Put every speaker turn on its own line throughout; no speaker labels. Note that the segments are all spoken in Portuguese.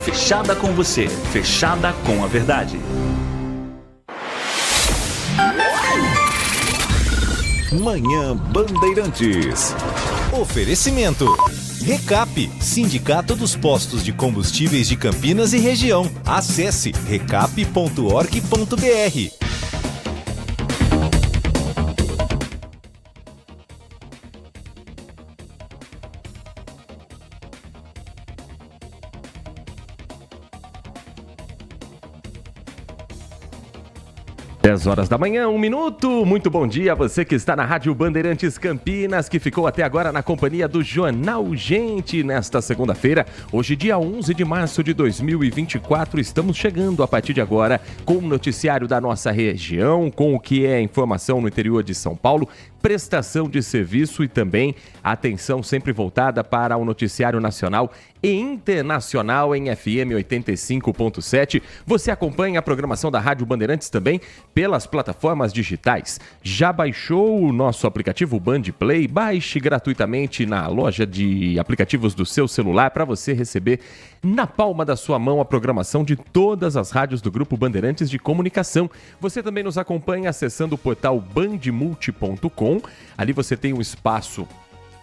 Fechada com você, fechada com a verdade.
Manhã Bandeirantes. Oferecimento. Recap, Sindicato dos Postos de Combustíveis de Campinas e Região. Acesse recap.org.br.
10 horas da manhã, 1 minuto. Muito bom dia a você que está na Rádio Bandeirantes Campinas, que ficou até agora na companhia do Jornal Gente. Nesta segunda-feira, hoje dia 11 de março de 2024, estamos chegando a partir de agora com o noticiário da nossa região, com o que é informação no interior de São Paulo, prestação de serviço e também atenção sempre voltada para o noticiário nacional e internacional em FM 85.7. Você acompanha a programação da Rádio Bandeirantes também pelas plataformas digitais. Já baixou o nosso aplicativo Band Play? Baixe gratuitamente na loja de aplicativos do seu celular para você receber na palma da sua mão a programação de todas as rádios do Grupo Bandeirantes de Comunicação. Você também nos acompanha acessando o portal bandmulti.com. Ali você tem um espaço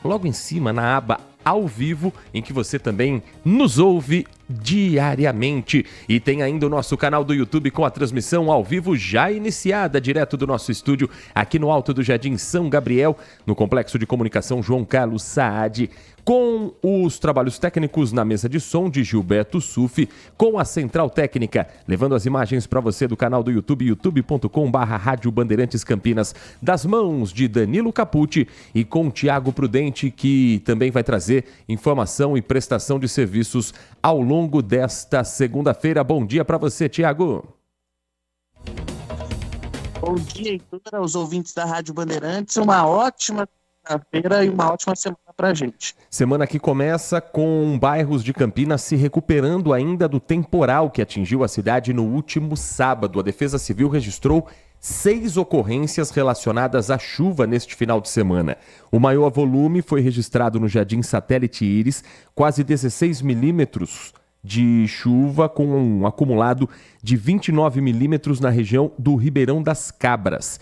logo em cima na aba Ao Vivo, em que você também nos ouve diariamente. E tem ainda o nosso canal do YouTube com a transmissão ao vivo já iniciada, direto do nosso estúdio aqui no alto do Jardim São Gabriel, no Complexo de Comunicação João Carlos Saad, com os trabalhos técnicos na mesa de som de Gilberto Sufi, com a central técnica, levando as imagens para você do canal do YouTube, youtube.com/Rádio Bandeirantes Campinas, das mãos de Danilo Capucci, e com o Tiago Prudente, que também vai trazer informação e prestação de serviços ao longo desta segunda-feira. Bom dia para você, Tiago.
Bom dia, Heitor, aos ouvintes da Rádio Bandeirantes. Uma ótima segunda-feira e uma ótima semana pra gente.
Semana que começa com bairros de Campinas se recuperando ainda do temporal que atingiu a cidade no último sábado. A Defesa Civil registrou 6 ocorrências relacionadas à chuva neste final de semana. O maior volume foi registrado no Jardim Satélite Íris, quase 16 milímetros de chuva, com um acumulado de 29 milímetros na região do Ribeirão das Cabras.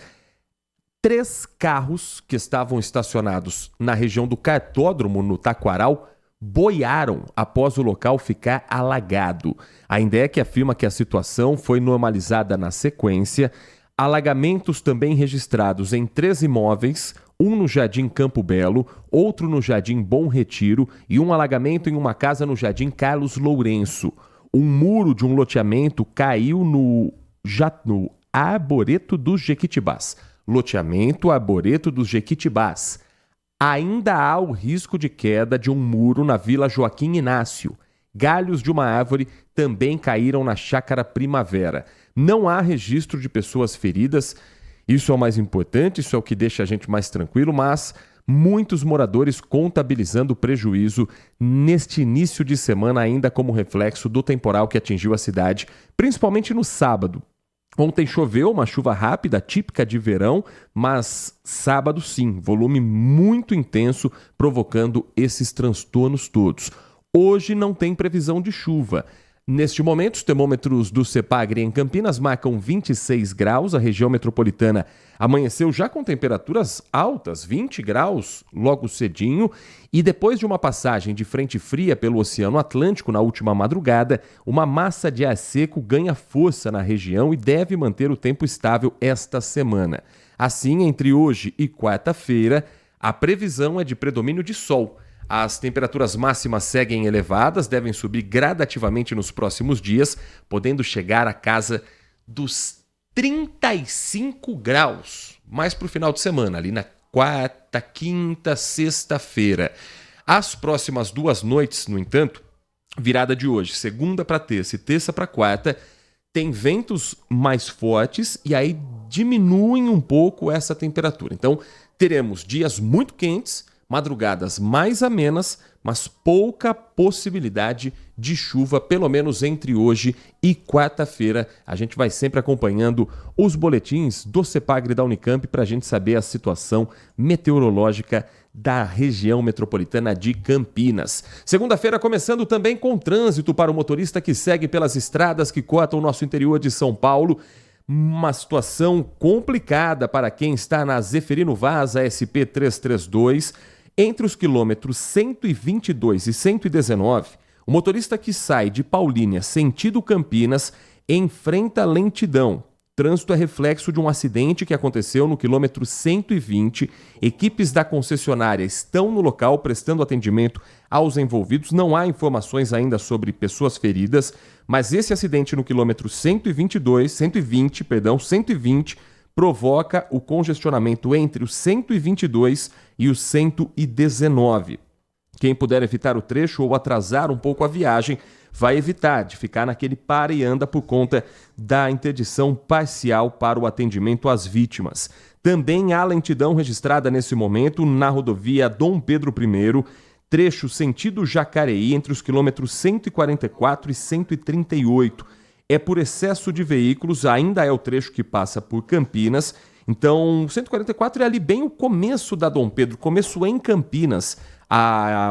3 carros que estavam estacionados na região do cartódromo, no Taquaral, boiaram após o local ficar alagado. A INDEC afirma que a situação foi normalizada na sequência. Alagamentos também registrados em 3 imóveis, um no Jardim Campo Belo, outro no Jardim Bom Retiro e um alagamento em uma casa no Jardim Carlos Lourenço. Um muro de um loteamento caiu no Arboreto dos Jequitibás. Loteamento Arboreto dos Jequitibás. Ainda há o risco de queda de um muro na Vila Joaquim Inácio. Galhos de uma árvore também caíram na Chácara Primavera. Não há registro de pessoas feridas. Isso é o mais importante, isso é o que deixa a gente mais tranquilo, mas muitos moradores contabilizando prejuízo neste início de semana, ainda como reflexo do temporal que atingiu a cidade, principalmente no sábado. Ontem choveu, uma chuva rápida, típica de verão, mas sábado sim, volume muito intenso, provocando esses transtornos todos. Hoje não tem previsão de chuva. Neste momento, os termômetros do CEPAGRE em Campinas marcam 26 graus. A região metropolitana amanheceu já com temperaturas altas, 20 graus logo cedinho. E depois de uma passagem de frente fria pelo Oceano Atlântico na última madrugada, uma massa de ar seco ganha força na região e deve manter o tempo estável esta semana. Assim, entre hoje e quarta-feira, a previsão é de predomínio de sol. As temperaturas máximas seguem elevadas, devem subir gradativamente nos próximos dias, podendo chegar à casa dos 35 graus, mais para o final de semana, ali na quarta, quinta, sexta-feira. As próximas 2 noites, no entanto, virada de hoje, segunda para terça e terça para quarta, tem ventos mais fortes e aí diminuem um pouco essa temperatura. Então, teremos dias muito quentes, madrugadas mais amenas, mas pouca possibilidade de chuva, pelo menos entre hoje e quarta-feira. A gente vai sempre acompanhando os boletins do CEPAGRE da Unicamp para a gente saber a situação meteorológica da região metropolitana de Campinas. Segunda-feira começando também com trânsito para o motorista que segue pelas estradas que cortam o nosso interior de São Paulo. Uma situação complicada para quem está na Zeferino Vaz, a SP 332, entre os quilômetros 122 e 119, o motorista que sai de Paulínia sentido Campinas enfrenta lentidão. Trânsito é reflexo de um acidente que aconteceu no quilômetro 120. Equipes da concessionária estão no local prestando atendimento aos envolvidos. Não há informações ainda sobre pessoas feridas, mas esse acidente no quilômetro 120, provoca o congestionamento entre o 122 e o 119. Quem puder evitar o trecho ou atrasar um pouco a viagem, vai evitar de ficar naquele para e anda por conta da interdição parcial para o atendimento às vítimas. Também há lentidão registrada nesse momento na rodovia Dom Pedro I, trecho sentido Jacareí, entre os quilômetros 144 e 138. É por excesso de veículos, ainda é o trecho que passa por Campinas. Então, o 144 é ali bem o começo da Dom Pedro, começo em Campinas.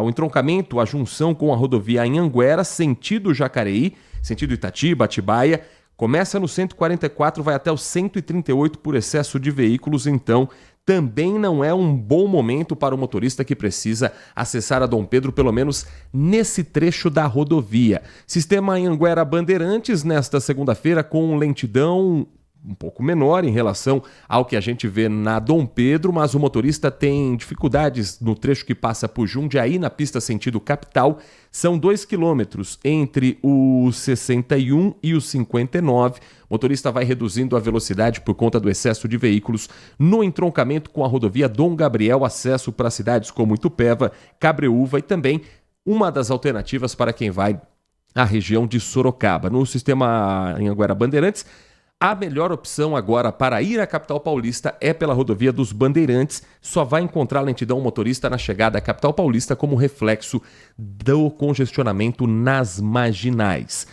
O entroncamento, a junção com a rodovia Anhanguera, sentido Jacareí, sentido Itatiba, Atibaia, começa no 144, vai até o 138 por excesso de veículos, então também não é um bom momento para o motorista que precisa acessar a Dom Pedro, pelo menos nesse trecho da rodovia. Sistema Anhanguera Bandeirantes, nesta segunda-feira, com lentidão um pouco menor em relação ao que a gente vê na Dom Pedro, mas o motorista tem dificuldades no trecho que passa por Jundiaí, na pista sentido capital. São 2 quilômetros entre o 61 e o 59. O motorista vai reduzindo a velocidade por conta do excesso de veículos no entroncamento com a rodovia Dom Gabriel, acesso para cidades como Itupeva, Cabreúva e também uma das alternativas para quem vai à região de Sorocaba. No sistema Anhanguera Bandeirantes, a melhor opção agora para ir à capital paulista é pela rodovia dos Bandeirantes. Só vai encontrar lentidão motorista na chegada à capital paulista como reflexo do congestionamento nas marginais.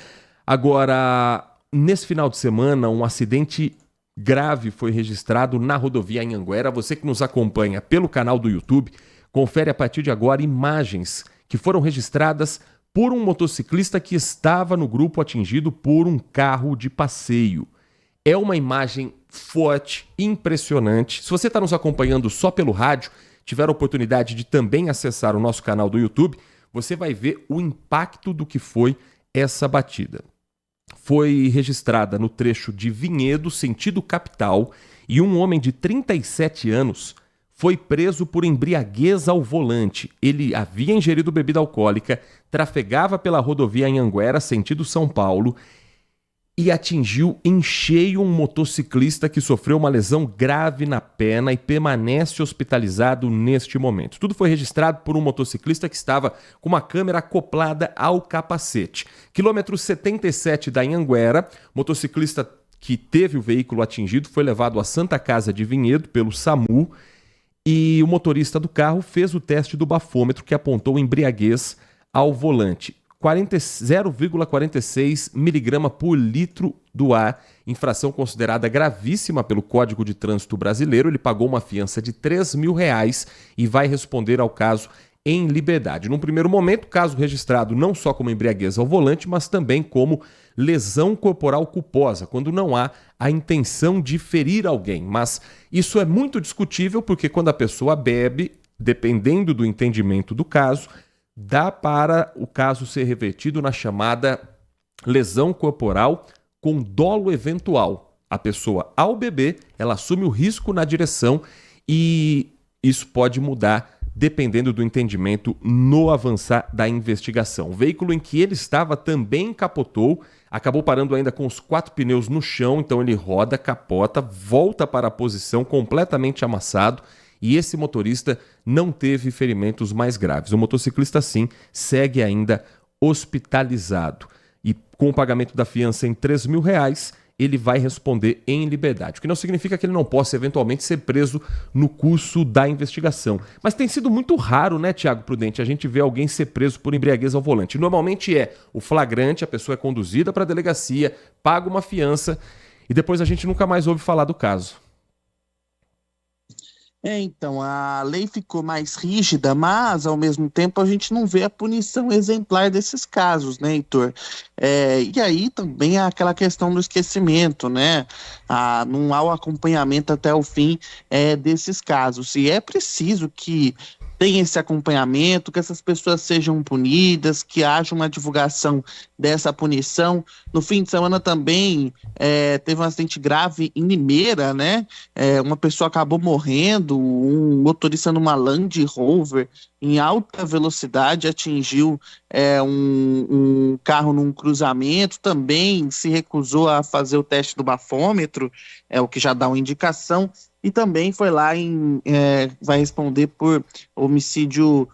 Agora, nesse final de semana, um acidente grave foi registrado na rodovia Anhanguera. Você que nos acompanha pelo canal do YouTube, confere a partir de agora imagens que foram registradas por um motociclista que estava no grupo atingido por um carro de passeio. É uma imagem forte, impressionante. Se você está nos acompanhando só pelo rádio, tiver a oportunidade de também acessar o nosso canal do YouTube, você vai ver o impacto do que foi essa batida. Foi registrada no trecho de Vinhedo, sentido capital, e um homem de 37 anos foi preso por embriaguez ao volante. Ele havia ingerido bebida alcoólica, trafegava pela rodovia Anhanguera, sentido São Paulo, e atingiu em cheio um motociclista que sofreu uma lesão grave na perna e permanece hospitalizado neste momento. Tudo foi registrado por um motociclista que estava com uma câmera acoplada ao capacete. Quilômetro 77 da Anhanguera, motociclista que teve o veículo atingido foi levado à Santa Casa de Vinhedo pelo SAMU e o motorista do carro fez o teste do bafômetro que apontou embriaguez ao volante. 0,46 miligrama por litro do ar, infração considerada gravíssima pelo Código de Trânsito Brasileiro. Ele pagou uma fiança de R$3.000 e vai responder ao caso em liberdade. Num primeiro momento, caso registrado não só como embriaguez ao volante, mas também como lesão corporal culposa, quando não há a intenção de ferir alguém. Mas isso é muito discutível porque quando a pessoa bebe, dependendo do entendimento do caso, dá para o caso ser revertido na chamada lesão corporal com dolo eventual. A pessoa, ao beber, ela assume o risco na direção e isso pode mudar dependendo do entendimento no avançar da investigação. O veículo em que ele estava também capotou, acabou parando ainda com os 4 pneus no chão, então ele roda, capota, volta para a posição completamente amassado. E esse motorista não teve ferimentos mais graves. O motociclista, sim, segue ainda hospitalizado. E com o pagamento da fiança em R$3.000, ele vai responder em liberdade, o que não significa que ele não possa eventualmente ser preso no curso da investigação. Mas tem sido muito raro, né, Tiago Prudente, a gente ver alguém ser preso por embriaguez ao volante. Normalmente é o flagrante, a pessoa é conduzida para a delegacia, paga uma fiança e depois a gente nunca mais ouve falar do caso.
Então, a lei ficou mais rígida, mas, ao mesmo tempo, a gente não vê a punição exemplar desses casos, né, Heitor? E aí também há aquela questão do esquecimento, né? Não há o acompanhamento até o fim desses casos. E é preciso que tenha esse acompanhamento, que essas pessoas sejam punidas, que haja uma divulgação dessa punição. No fim de semana também teve um acidente grave em Limeira, né? Uma pessoa acabou morrendo, um motorista numa Land Rover em alta velocidade atingiu um carro num cruzamento, também se recusou a fazer o teste do bafômetro, o que já dá uma indicação, e também foi lá vai responder por homicídio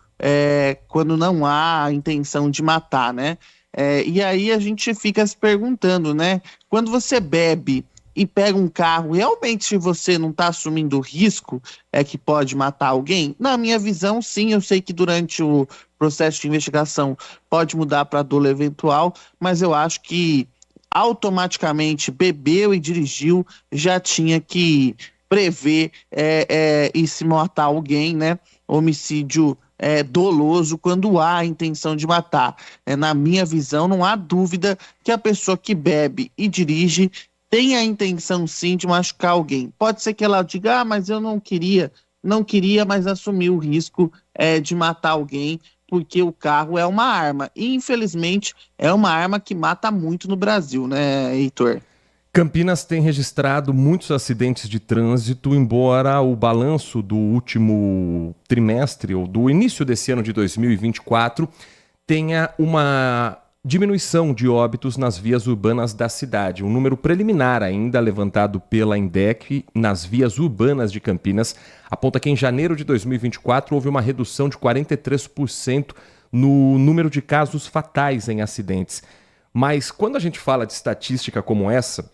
quando não há intenção de matar, né? E aí a gente fica se perguntando, né? Quando você bebe e pega um carro, realmente você não está assumindo o risco que pode matar alguém? Na minha visão, sim, eu sei que durante o processo de investigação pode mudar para dolo eventual, mas eu acho que automaticamente bebeu e dirigiu, já tinha que prever e se matar alguém, né? Homicídio doloso quando há a intenção de matar. Na minha visão, não há dúvida que a pessoa que bebe e dirige tem a intenção sim de machucar alguém. Pode ser que ela diga, mas eu não queria, mas assumiu o risco de matar alguém, porque o carro é uma arma. E, infelizmente, é uma arma que mata muito no Brasil, né, Heitor?
Campinas tem registrado muitos acidentes de trânsito, embora o balanço do último trimestre, ou do início desse ano de 2024, tenha uma diminuição de óbitos nas vias urbanas da cidade. Um número preliminar ainda levantado pela INDEC nas vias urbanas de Campinas aponta que em janeiro de 2024 houve uma redução de 43% no número de casos fatais em acidentes. Mas quando a gente fala de estatística como essa,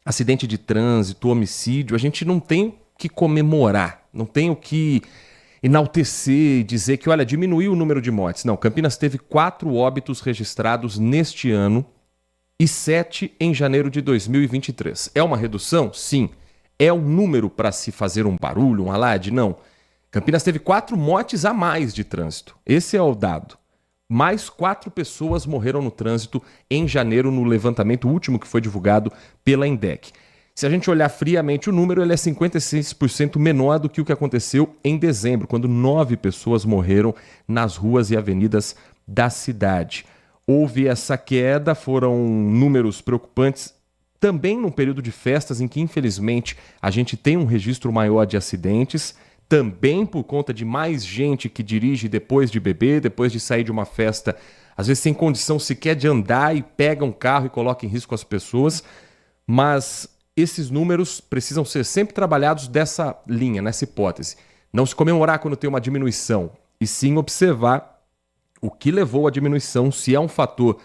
acidente de trânsito, homicídio, a gente não tem o que comemorar, não tem o que enaltecer e dizer que, olha, diminuiu o número de mortes. Não, Campinas teve 4 óbitos registrados neste ano e 7 em janeiro de 2023. É uma redução? Sim. É um número para se fazer um barulho, um alarde? Não. Campinas teve 4 mortes a mais de trânsito. Esse é o dado. Mais 4 pessoas morreram no trânsito em janeiro no levantamento último que foi divulgado pela INDEC. Se a gente olhar friamente o número, ele é 56% menor do que o que aconteceu em dezembro, quando 9 pessoas morreram nas ruas e avenidas da cidade. Houve essa queda, foram números preocupantes também num período de festas em que, infelizmente, a gente tem um registro maior de acidentes, também por conta de mais gente que dirige depois de beber, depois de sair de uma festa, às vezes sem condição sequer de andar e pega um carro e coloca em risco as pessoas, mas esses números precisam ser sempre trabalhados dessa linha, nessa hipótese. Não se comemorar quando tem uma diminuição, e sim observar o que levou à diminuição, se é um fator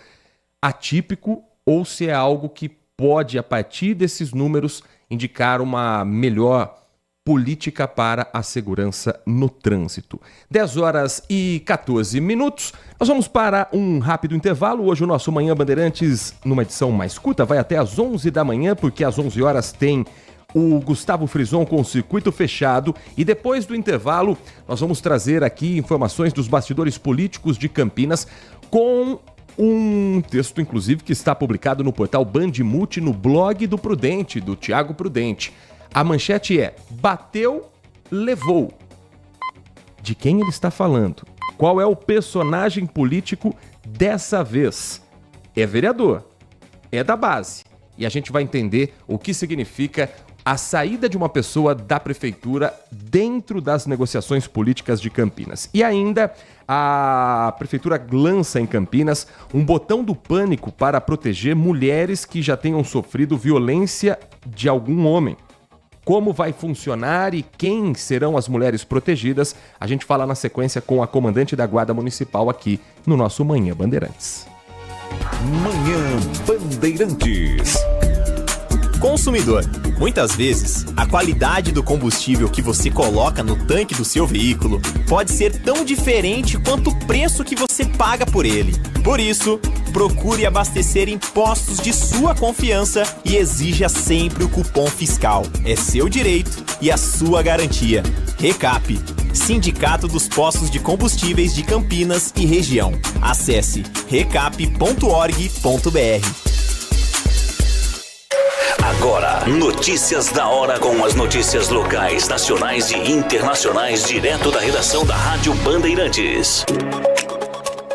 atípico ou se é algo que pode, a partir desses números, indicar uma melhor política para a segurança no trânsito. 10h14. Nós vamos para um rápido intervalo. Hoje o nosso Manhã Bandeirantes, numa edição mais curta, vai até às 11 da manhã, porque às 11 horas tem o Gustavo Frison com o circuito fechado. E depois do intervalo, nós vamos trazer aqui informações dos bastidores políticos de Campinas com um texto, inclusive, que está publicado no portal Bandimulti, no blog do Prudente, do Tiago Prudente. A manchete é: bateu, levou. De quem ele está falando? Qual é o personagem político dessa vez? É vereador, é da base. E a gente vai entender o que significa a saída de uma pessoa da prefeitura dentro das negociações políticas de Campinas. E ainda, a prefeitura lança em Campinas um botão do pânico para proteger mulheres que já tenham sofrido violência de algum homem. Como vai funcionar e quem serão as mulheres protegidas, a gente fala na sequência com a comandante da Guarda Municipal aqui no nosso Manhã Bandeirantes.
Manhã Bandeirantes.
consumidor. Muitas vezes, a qualidade do combustível que você coloca no tanque do seu veículo pode ser tão diferente quanto o preço que você paga por ele. Por isso, procure abastecer em postos de sua confiança e exija sempre o cupom fiscal. É seu direito e a sua garantia. Recap, Sindicato dos Postos de Combustíveis de Campinas e Região. Acesse recap.org.br.
Agora, notícias da hora com as notícias locais, nacionais e internacionais, direto da redação da Rádio Bandeirantes.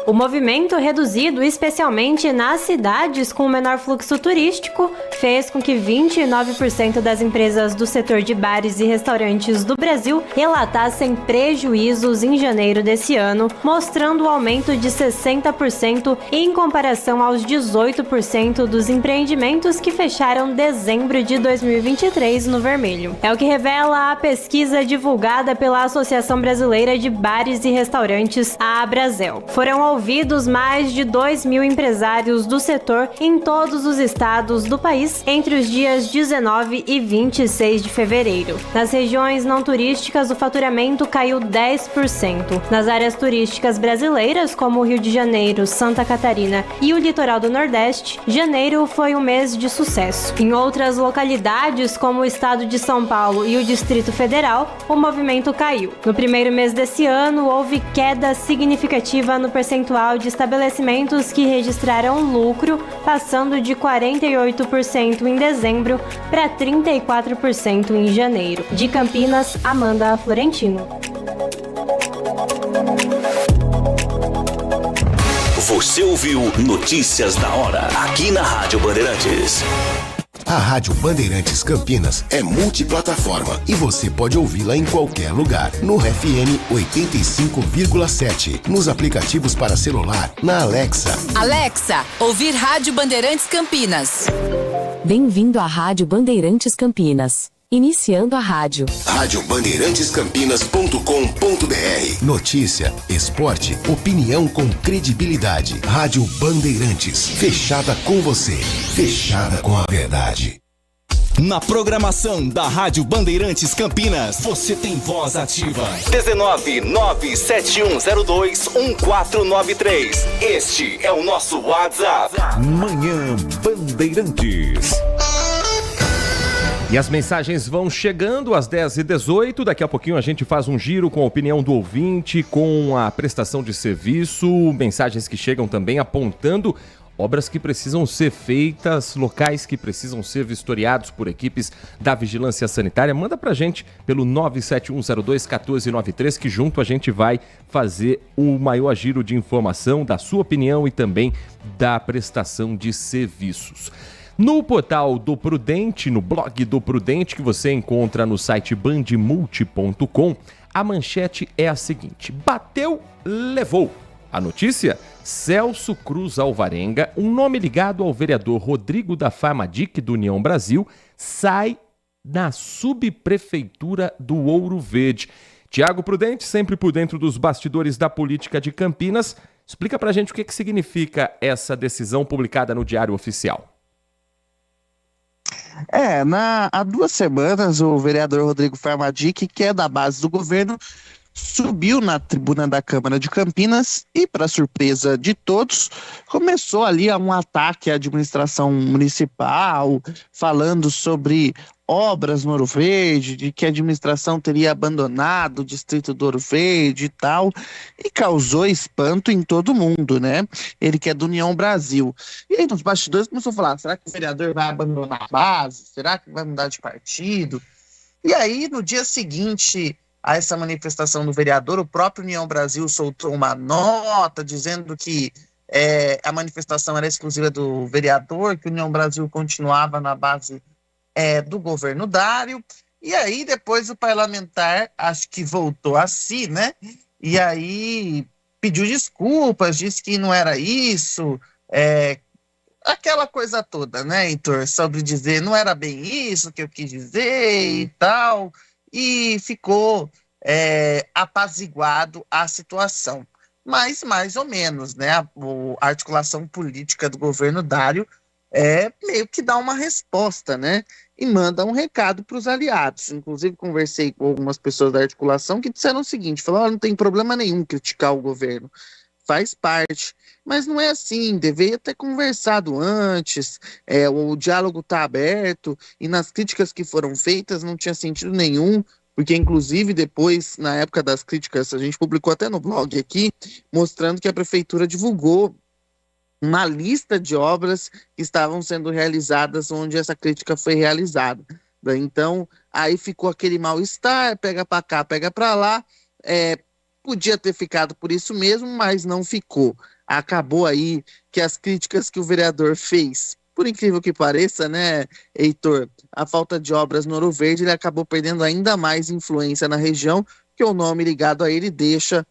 O movimento reduzido, especialmente nas cidades com menor fluxo turístico, fez com que 29% das empresas do setor de bares e restaurantes do Brasil relatassem prejuízos em janeiro desse ano, mostrando um aumento de 60% em comparação aos 18% dos empreendimentos que fecharam dezembro de 2023 no vermelho. É o que revela a pesquisa divulgada pela Associação Brasileira de Bares e Restaurantes, a Abrazel. Foram ouvidos mais de 2.000 empresários do setor em todos os estados do país entre os dias 19 e 26 de fevereiro. Nas regiões não turísticas, o faturamento caiu 10%. Nas áreas turísticas brasileiras, como o Rio de Janeiro, Santa Catarina e o litoral do Nordeste, janeiro foi um mês de sucesso. Em outras localidades, como o estado de São Paulo e o Distrito Federal, o movimento caiu. No primeiro mês desse ano, houve queda significativa no percentual de estabelecimentos que registraram lucro, passando de 48% em dezembro para 34% em janeiro. De Campinas, Amanda Florentino.
Você ouviu Notícias da Hora, aqui na Rádio Bandeirantes.
A Rádio Bandeirantes Campinas é multiplataforma e você pode ouvi-la em qualquer lugar. No FM 85,7, nos aplicativos para celular, na Alexa.
Alexa, ouvir Rádio Bandeirantes Campinas.
Bem-vindo à Rádio Bandeirantes Campinas. Iniciando a rádio.
radiobandeirantes.campinas.com.br. Notícia, esporte, opinião com credibilidade. Rádio Bandeirantes, fechada com você, fechada com a verdade.
Na programação da Rádio Bandeirantes Campinas, você tem voz ativa. 19971021493. Este é o nosso WhatsApp.
Manhã Bandeirantes.
E as mensagens vão chegando às 10h18. Daqui a pouquinho a gente faz um giro com a opinião do ouvinte, com a prestação de serviço, mensagens que chegam também apontando obras que precisam ser feitas, locais que precisam ser vistoriados por equipes da Vigilância Sanitária. Manda pra gente pelo 971021493, que junto a gente vai fazer o maior giro de informação, da sua opinião e também da prestação de serviços. No portal do Prudente, no blog do Prudente, que você encontra no site bandmulti.com, a manchete é a seguinte: bateu, levou. A notícia? Celso Cruz Alvarenga, um nome ligado ao vereador Rodrigo da Farmadic do União Brasil, sai na subprefeitura do Ouro Verde. Tiago Prudente, sempre por dentro dos bastidores da política de Campinas, explica pra gente o que significa essa decisão publicada no Diário Oficial.
Há 2 semanas, o vereador Rodrigo Farmadic, que é da base do governo, subiu na tribuna da Câmara de Campinas e, para surpresa de todos, começou ali um ataque à administração municipal, falando sobre obras no Ouro Verde, de que a administração teria abandonado o distrito do Ouro Verde e tal, e causou espanto em todo mundo, né? Ele que é do União Brasil. E aí nos bastidores começou a falar, será que o vereador vai abandonar a base? Será que vai mudar de partido? E aí no dia seguinte a essa manifestação do vereador, o próprio União Brasil soltou uma nota dizendo que a manifestação era exclusiva do vereador, que o União Brasil continuava na base do governo Dário. E aí depois o parlamentar, acho que voltou a si, né? E aí pediu desculpas, disse que não era isso, aquela coisa toda, né, Heitor? Sobre dizer, não era bem isso que eu quis dizer e tal, e ficou apaziguado a situação. Mas mais ou menos, né? A articulação política do governo Dário meio que dá uma resposta, né? E manda um recado para os aliados. Inclusive, conversei com algumas pessoas da articulação que disseram o seguinte, falaram, não tem problema nenhum criticar o governo, faz parte. Mas não é assim, deveria ter conversado antes, o diálogo está aberto, e nas críticas que foram feitas não tinha sentido nenhum, porque inclusive depois, na época das críticas, a gente publicou até no blog aqui, mostrando que a prefeitura divulgou uma lista de obras que estavam sendo realizadas onde essa crítica foi realizada. Então, aí ficou aquele mal-estar, pega para cá, pega para lá, podia ter ficado por isso mesmo, mas não ficou. Acabou aí que as críticas que o vereador fez, por incrível que pareça, né, Heitor, a falta de obras no Ouro Verde, ele acabou perdendo ainda mais influência na região, que o nome ligado a ele deixa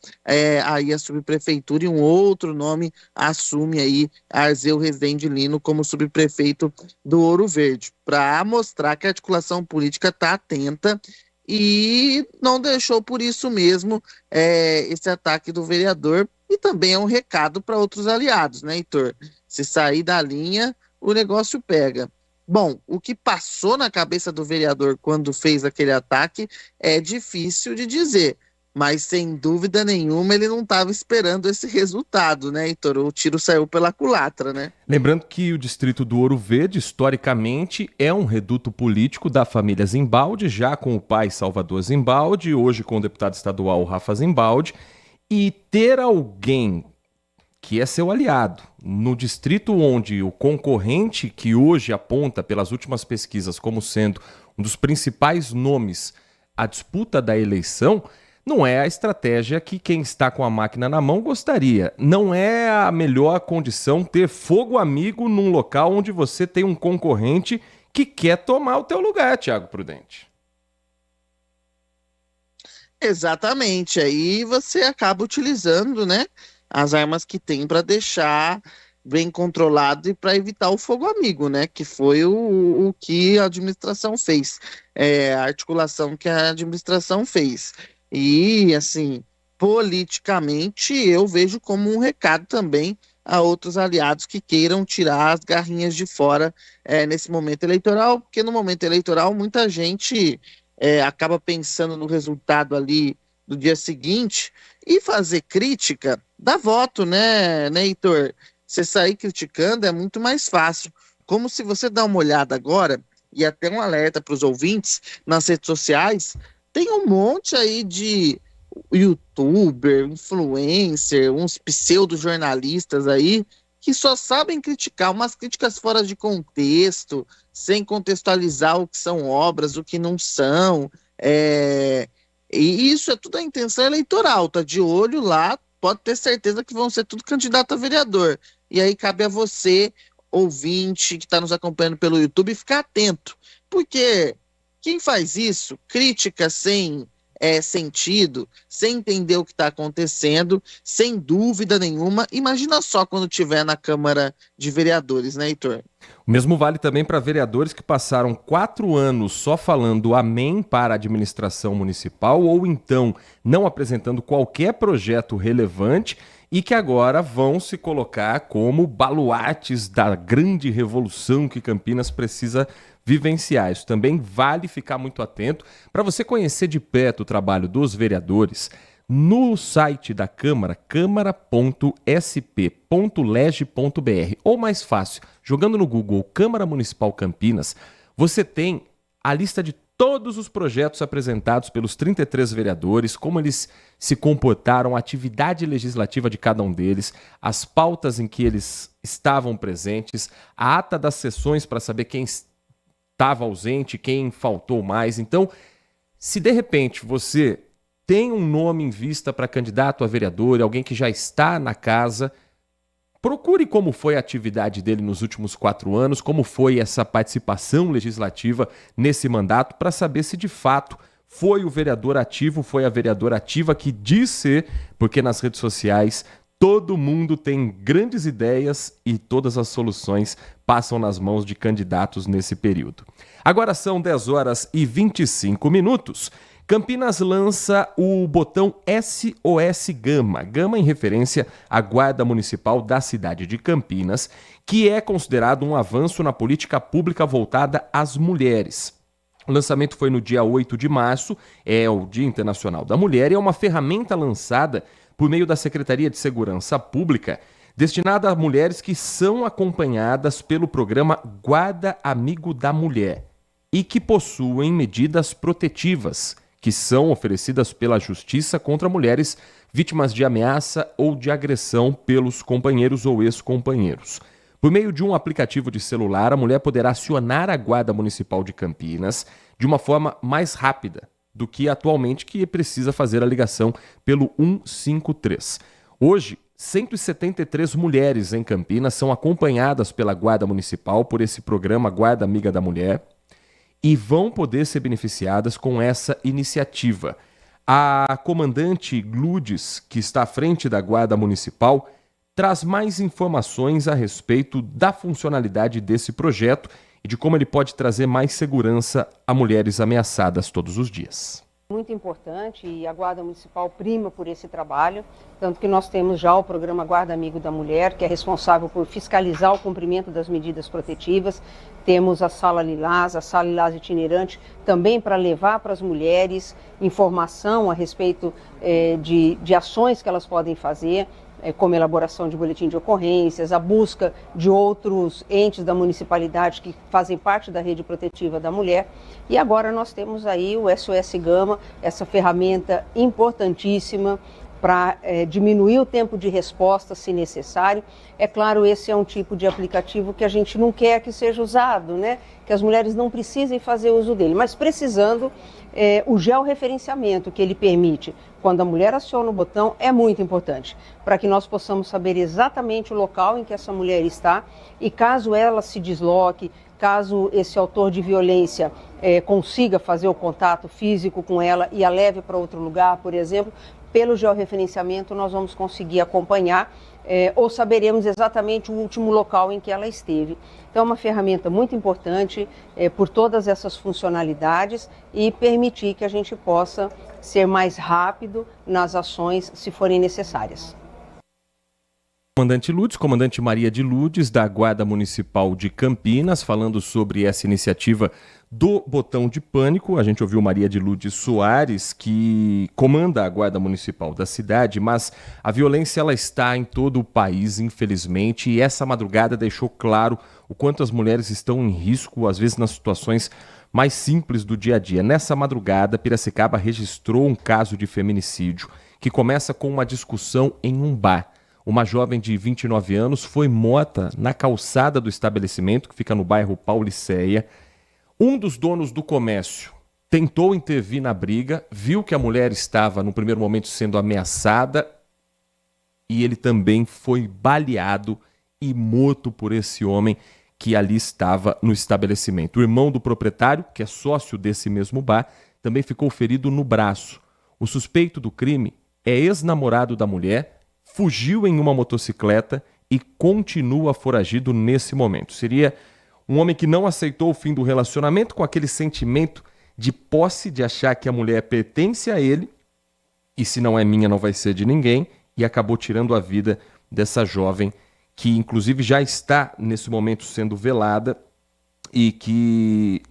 aí a subprefeitura e um outro nome assume aí Arzeu Rezende Lino como subprefeito do Ouro Verde, para mostrar que a articulação política está atenta e não deixou por isso mesmo esse ataque do vereador, e também é um recado para outros aliados, né, Heitor? Se sair da linha, o negócio pega. Bom, o que passou na cabeça do vereador quando fez aquele ataque é difícil de dizer, mas sem dúvida nenhuma ele não estava esperando esse resultado, né, Heitor? O tiro saiu pela culatra, né?
Lembrando que o distrito do Ouro Verde, historicamente, é um reduto político da família Zimbaldi, já com o pai Salvador Zimbaldi, hoje com o deputado estadual Rafa Zimbaldi, e ter alguém que é seu aliado, no distrito onde o concorrente que hoje aponta pelas últimas pesquisas como sendo um dos principais nomes à disputa da eleição, não é a estratégia que quem está com a máquina na mão gostaria. Não é a melhor condição ter fogo amigo num local onde você tem um concorrente que quer tomar o teu lugar, Thiago Prudente.
Exatamente, aí você acaba utilizando, né, as armas que tem para deixar bem controlado e para evitar o fogo amigo, né? Que foi o que a administração fez, a articulação que a administração fez. E, assim, politicamente, eu vejo como um recado também a outros aliados que queiram tirar as garrinhas de fora nesse momento eleitoral, porque no momento eleitoral muita gente acaba pensando no resultado ali do dia seguinte e fazer crítica dá voto, né, Heitor? Você sair criticando é muito mais fácil. Como se você dá uma olhada agora, e até um alerta para os ouvintes, nas redes sociais, tem um monte aí de youtuber, influencer, uns pseudo-jornalistas aí, que só sabem criticar, umas críticas fora de contexto, sem contextualizar o que são obras, o que não são. E isso é tudo a intenção eleitoral, tá de olho lá, pode ter certeza que vão ser tudo candidato a vereador. E aí cabe a você, ouvinte, que está nos acompanhando pelo YouTube, ficar atento. Porque quem faz isso, crítica sem sentido, sem entender o que está acontecendo, sem dúvida nenhuma, imagina só quando estiver na Câmara de Vereadores, né, Heitor?
O mesmo vale também para vereadores que passaram 4 anos só falando amém para a administração municipal ou então não apresentando qualquer projeto relevante e que agora vão se colocar como baluartes da grande revolução que Campinas precisa vivenciar. Isso também vale ficar muito atento para você conhecer de perto o trabalho dos vereadores. No site da Câmara, câmara.sp.leg.br, ou mais fácil, jogando no Google Câmara Municipal Campinas, você tem a lista de todos os projetos apresentados pelos 33 vereadores, como eles se comportaram, a atividade legislativa de cada um deles, as pautas em que eles estavam presentes, a ata das sessões para saber quem estava ausente, quem faltou mais. Então, se de repente você tem um nome em vista para candidato a vereador, alguém que já está na casa, procure como foi a atividade dele nos últimos 4 anos, como foi essa participação legislativa nesse mandato, para saber se de fato foi o vereador ativo, foi a vereadora ativa que diz ser, porque nas redes sociais todo mundo tem grandes ideias e todas as soluções passam nas mãos de candidatos nesse período. Agora são 10 horas e 25 minutos. Campinas lança o botão SOS Gama. Gama em referência à Guarda Municipal da cidade de Campinas, que é considerado um avanço na política pública voltada às mulheres. O lançamento foi no dia 8 de março, é o Dia Internacional da Mulher, e é uma ferramenta lançada por meio da Secretaria de Segurança Pública, destinada a mulheres que são acompanhadas pelo programa Guarda Amigo da Mulher e que possuem medidas protetivas, que são oferecidas pela Justiça contra mulheres vítimas de ameaça ou de agressão pelos companheiros ou ex-companheiros. Por meio de um aplicativo de celular, a mulher poderá acionar a Guarda Municipal de Campinas de uma forma mais rápida do que atualmente, que precisa fazer a ligação pelo 153. Hoje, 173 mulheres em Campinas são acompanhadas pela Guarda Municipal por esse programa Guarda Amiga da Mulher e vão poder ser beneficiadas com essa iniciativa. A comandante Gludes, que está à frente da Guarda Municipal, traz mais informações a respeito da funcionalidade desse projeto e de como ele pode trazer mais segurança a mulheres ameaçadas todos os dias.
Muito importante, e a Guarda Municipal prima por esse trabalho, tanto que nós temos já o programa Guarda Amigo da Mulher, que é responsável por fiscalizar o cumprimento das medidas protetivas. Temos a Sala Lilás itinerante, também para levar para as mulheres informação a respeito de ações que elas podem fazer, como elaboração de boletim de ocorrências, a busca de outros entes da municipalidade que fazem parte da rede protetiva da mulher. E agora nós temos aí o SOS Gama, essa ferramenta importantíssima para diminuir o tempo de resposta, se necessário. É claro, esse é um tipo de aplicativo que a gente não quer que seja usado, né? Que as mulheres não precisem fazer uso dele, mas precisando, o georreferenciamento que ele permite, quando a mulher aciona o botão, é muito importante, para que nós possamos saber exatamente o local em que essa mulher está e caso ela se desloque, caso esse autor de violência consiga fazer o contato físico com ela e a leve para outro lugar, por exemplo, pelo georreferenciamento nós vamos conseguir acompanhar ou saberemos exatamente o último local em que ela esteve. Então é uma ferramenta muito importante por todas essas funcionalidades e permitir que a gente possa ser mais rápido nas ações se forem necessárias.
Comandante Maria de Lourdes, da Guarda Municipal de Campinas, falando sobre essa iniciativa do Botão de Pânico. A gente ouviu Maria de Lourdes Soares, que comanda a Guarda Municipal da cidade, mas a violência ela está em todo o país, infelizmente, e essa madrugada deixou claro o quanto as mulheres estão em risco, às vezes nas situações mais simples do dia a dia. Nessa madrugada, Piracicaba registrou um caso de feminicídio que começa com uma discussão em um bar. Uma jovem de 29 anos foi morta na calçada do estabelecimento, que fica no bairro Pauliceia. Um dos donos do comércio tentou intervir na briga, viu que a mulher estava, no primeiro momento, sendo ameaçada e ele também foi baleado e morto por esse homem que ali estava no estabelecimento. O irmão do proprietário, que é sócio desse mesmo bar, também ficou ferido no braço. O suspeito do crime é ex-namorado da mulher, fugiu em uma motocicleta e continua foragido nesse momento. Seria um homem que não aceitou o fim do relacionamento com aquele sentimento de posse, de achar que a mulher pertence a ele e se não é minha não vai ser de ninguém, e acabou tirando a vida dessa jovem que inclusive já está nesse momento sendo velada e que,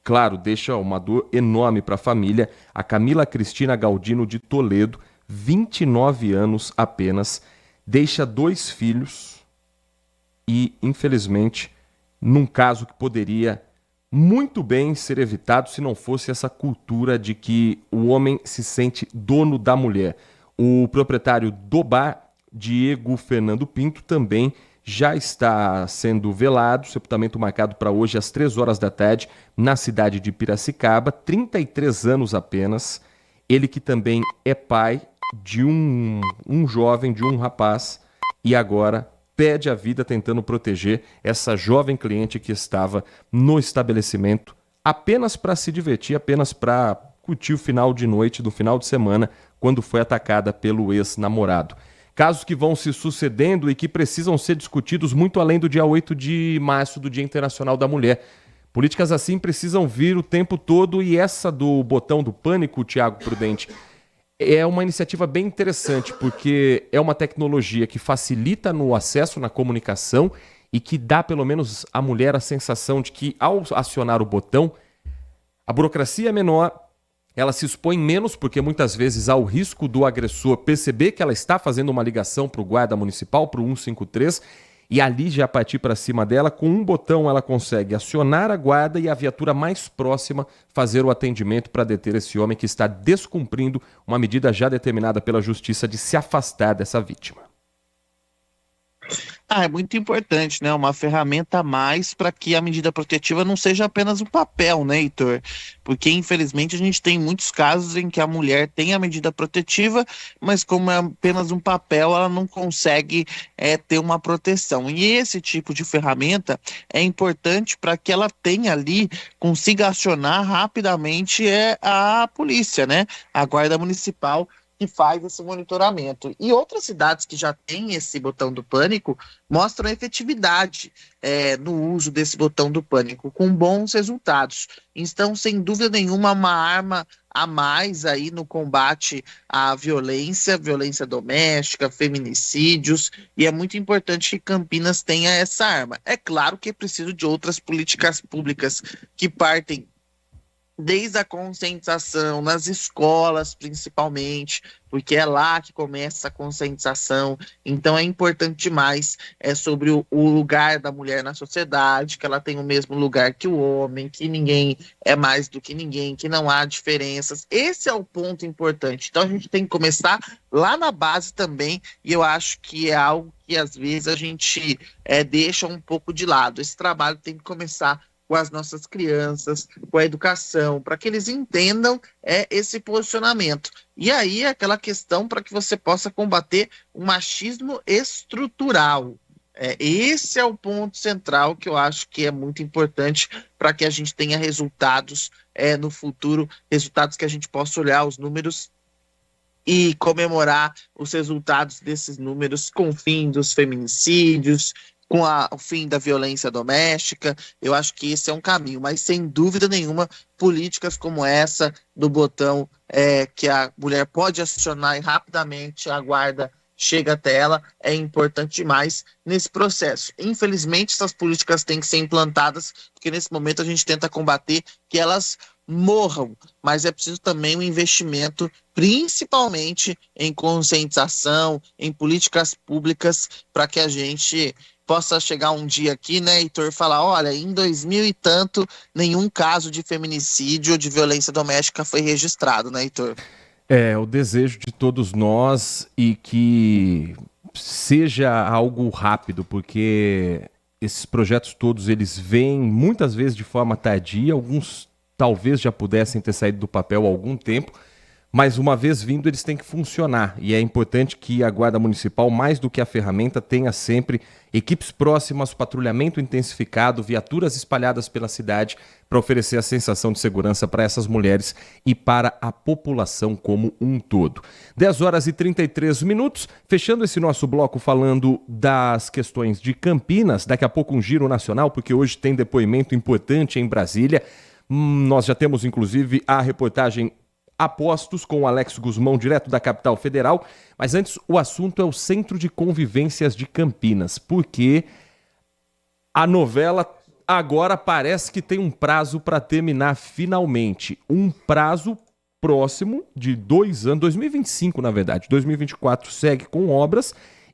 claro, deixa uma dor enorme para a família. A Camila Cristina Galdino de Toledo, 29 anos apenas, deixa 2 filhos e, infelizmente, num caso que poderia muito bem ser evitado se não fosse essa cultura de que o homem se sente dono da mulher. O proprietário do bar, Diego Fernando Pinto, também já está sendo velado, sepultamento marcado para hoje às 3 horas da tarde, na cidade de Piracicaba, 33 anos apenas. Ele que também é pai de um jovem, de um rapaz, e agora perde a vida tentando proteger essa jovem cliente que estava no estabelecimento apenas para se divertir, apenas para curtir o final de noite do final de semana, quando foi atacada pelo ex-namorado. Casos que vão se sucedendo e que precisam ser discutidos muito além do dia 8 de março, do Dia Internacional da Mulher. Políticas assim precisam vir o tempo todo e essa do botão do pânico, Tiago Prudente, é uma iniciativa bem interessante porque é uma tecnologia que facilita no acesso na comunicação e que dá pelo menos à mulher a sensação de que ao acionar o botão, a burocracia é menor, ela se expõe menos porque muitas vezes há o risco do agressor perceber que ela está fazendo uma ligação para o guarda municipal, para o 153, e ali já partir para cima dela. Com um botão ela consegue acionar a guarda e a viatura mais próxima fazer o atendimento para deter esse homem que está descumprindo uma medida já determinada pela justiça de se afastar dessa vítima.
É muito importante, né? Uma ferramenta a mais para que a medida protetiva não seja apenas um papel, né, Heitor? Porque, infelizmente, a gente tem muitos casos em que a mulher tem a medida protetiva, mas como é apenas um papel, ela não consegue ter uma proteção. E esse tipo de ferramenta é importante para que ela tenha ali, consiga acionar rapidamente a polícia, né? A Guarda Municipal, que faz esse monitoramento. E outras cidades que já têm esse botão do pânico mostram a efetividade no uso desse botão do pânico, com bons resultados. Então, sem dúvida nenhuma, uma arma a mais aí no combate à violência doméstica, feminicídios, e é muito importante que Campinas tenha essa arma. É claro que é preciso de outras políticas públicas que partem desde a conscientização, nas escolas principalmente, porque é lá que começa a conscientização. Então é importante demais sobre o lugar da mulher na sociedade, que ela tem o mesmo lugar que o homem, que ninguém é mais do que ninguém, que não há diferenças. Esse é o ponto importante. Então a gente tem que começar lá na base também, e eu acho que é algo que às vezes a gente deixa um pouco de lado. Esse trabalho tem que começar com as nossas crianças, com a educação, para que eles entendam esse posicionamento. E aí aquela questão para que você possa combater o machismo estrutural. Esse é o ponto central que eu acho que é muito importante para que a gente tenha resultados no futuro, resultados que a gente possa olhar os números e comemorar os resultados desses números com o fim dos feminicídios, com o fim da violência doméstica. Eu acho que esse é um caminho, mas sem dúvida nenhuma, políticas como essa do botão que a mulher pode acionar e rapidamente a guarda chega até ela, é importante demais nesse processo. Infelizmente, essas políticas têm que ser implantadas, porque nesse momento a gente tenta combater que elas morram, mas é preciso também um investimento, principalmente em conscientização, em políticas públicas, para que a gente possa chegar um dia aqui, né, Heitor, falar, olha, em 2000 e tanto, nenhum caso de feminicídio ou de violência doméstica foi registrado, né, Heitor?
É o desejo de todos nós e que seja algo rápido, porque esses projetos todos, eles vêm muitas vezes de forma tardia, alguns talvez já pudessem ter saído do papel há algum tempo, mas uma vez vindo eles têm que funcionar e é importante que a Guarda Municipal, mais do que a ferramenta, tenha sempre equipes próximas, patrulhamento intensificado, viaturas espalhadas pela cidade para oferecer a sensação de segurança para essas mulheres e para a população como um todo. 10h33, fechando esse nosso bloco falando das questões de Campinas, daqui a pouco um giro nacional, porque hoje tem depoimento importante em Brasília. Nós já temos inclusive a reportagem Apostos com o Alex Guzmão, direto da capital federal. Mas antes, o assunto é o Centro de Convivências de Campinas, porque a novela agora parece que tem um prazo para terminar finalmente. Um prazo próximo de 2 anos, 2025 na verdade, 2024 segue com obras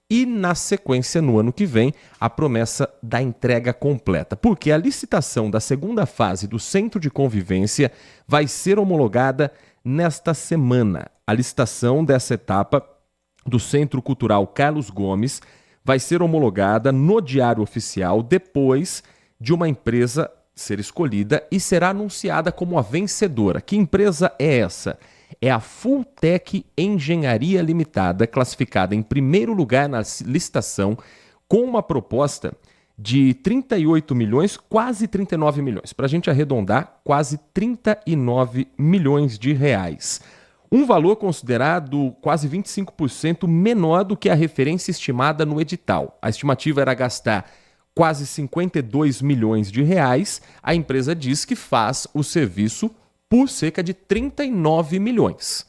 e na sequência, no ano que vem, a promessa da entrega completa. Porque a licitação da segunda fase do Centro de Convivência vai ser homologada nesta semana. A licitação dessa etapa do Centro Cultural Carlos Gomes vai ser homologada no Diário Oficial depois de uma empresa ser escolhida e será anunciada como a vencedora. Que empresa é essa? É a Fulltech Engenharia Limitada, classificada em primeiro lugar na licitação, com uma proposta de 38 milhões, quase 39 milhões. Para a gente arredondar, quase 39 milhões de reais. Um valor considerado quase 25% menor do que a referência estimada no edital. A estimativa era gastar quase 52 milhões de reais, a empresa diz que faz o serviço por cerca de 39 milhões.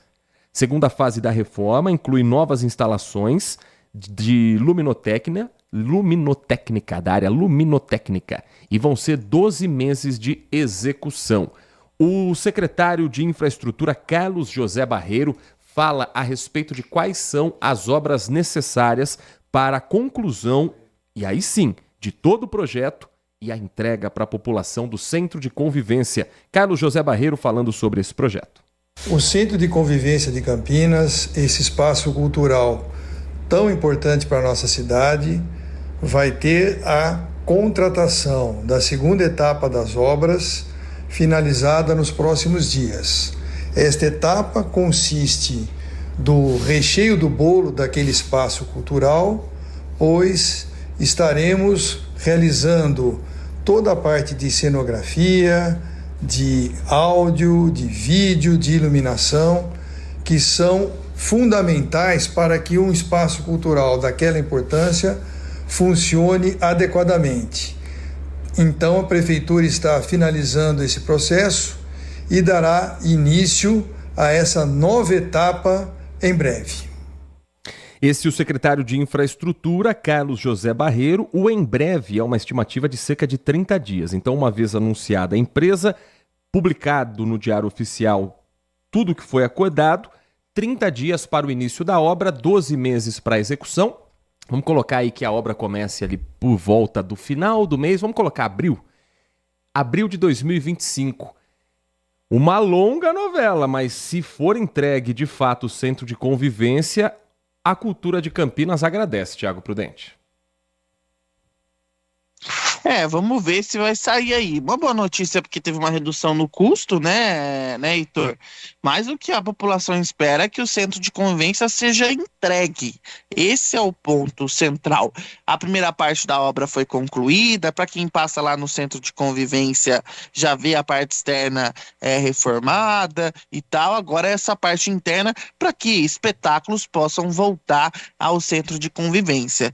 Segunda fase da reforma inclui novas instalações de luminotécnica, da área luminotécnica, e vão ser 12 meses de execução. O secretário de Infraestrutura, Carlos José Barreiro, fala a respeito de quais são as obras necessárias para a conclusão, e aí sim, de todo o projeto e a entrega para a população do Centro de Convivência. Carlos José Barreiro falando sobre esse projeto.
O Centro de Convivência de Campinas, esse espaço cultural tão importante para a nossa cidade, vai ter a contratação da segunda etapa das obras, finalizada nos próximos dias. Esta etapa consiste do recheio do bolo daquele espaço cultural, pois estaremos realizando toda a parte de cenografia, de áudio, de vídeo, de iluminação, que são fundamentais para que um espaço cultural daquela importância funcione adequadamente. Então, a Prefeitura está finalizando esse processo e dará início a essa nova etapa em breve.
Esse é o secretário de Infraestrutura, Carlos José Barreiro. O em breve é uma estimativa de cerca de 30 dias. Então, uma vez anunciada a empresa, publicado no Diário Oficial tudo o que foi acordado, 30 dias para o início da obra, 12 meses para a execução. Vamos colocar aí que a obra comece ali por volta do final do mês. Vamos colocar abril. Abril de 2025. Uma longa novela, mas se for entregue de fato o Centro de Convivência, a cultura de Campinas agradece, Thiago Prudente.
Vamos ver se vai sair aí. Uma boa notícia porque teve uma redução no custo, né, Heitor? Mas o que a população espera é que o Centro de Convivência seja entregue. Esse é o ponto central. A primeira parte da obra foi concluída. Para quem passa lá no Centro de Convivência já vê a parte externa reformada e tal. Agora essa parte interna para que espetáculos possam voltar ao Centro de Convivência.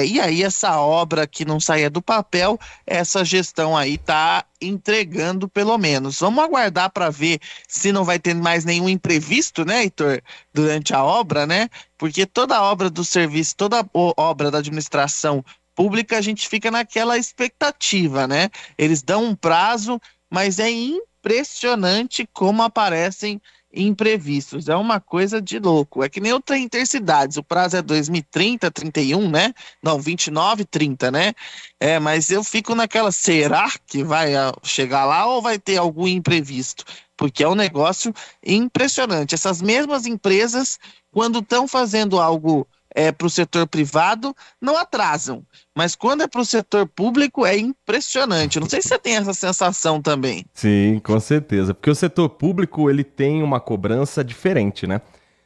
E aí essa obra que não saía do papel, essa gestão aí tá entregando pelo menos. Vamos aguardar para ver se não vai ter mais nenhum imprevisto, né, Heitor, durante a obra, né? Porque toda obra do serviço, toda obra da administração pública, a gente fica naquela expectativa, né? Eles dão um prazo, mas é impressionante como aparecem imprevistos, é uma coisa de louco. É que nem o trem Intercidades, o prazo é 2030, 31, né? Não, 29, 30, né? Mas eu fico naquela, será que vai chegar lá ou vai ter algum imprevisto? Porque é um negócio impressionante. Essas mesmas empresas, quando estão fazendo algo para o setor privado, não atrasam. Mas quando é para o setor público, é impressionante. Não sei se você tem essa sensação também.
Sim, com certeza. Porque o setor público ele tem uma cobrança diferente, né?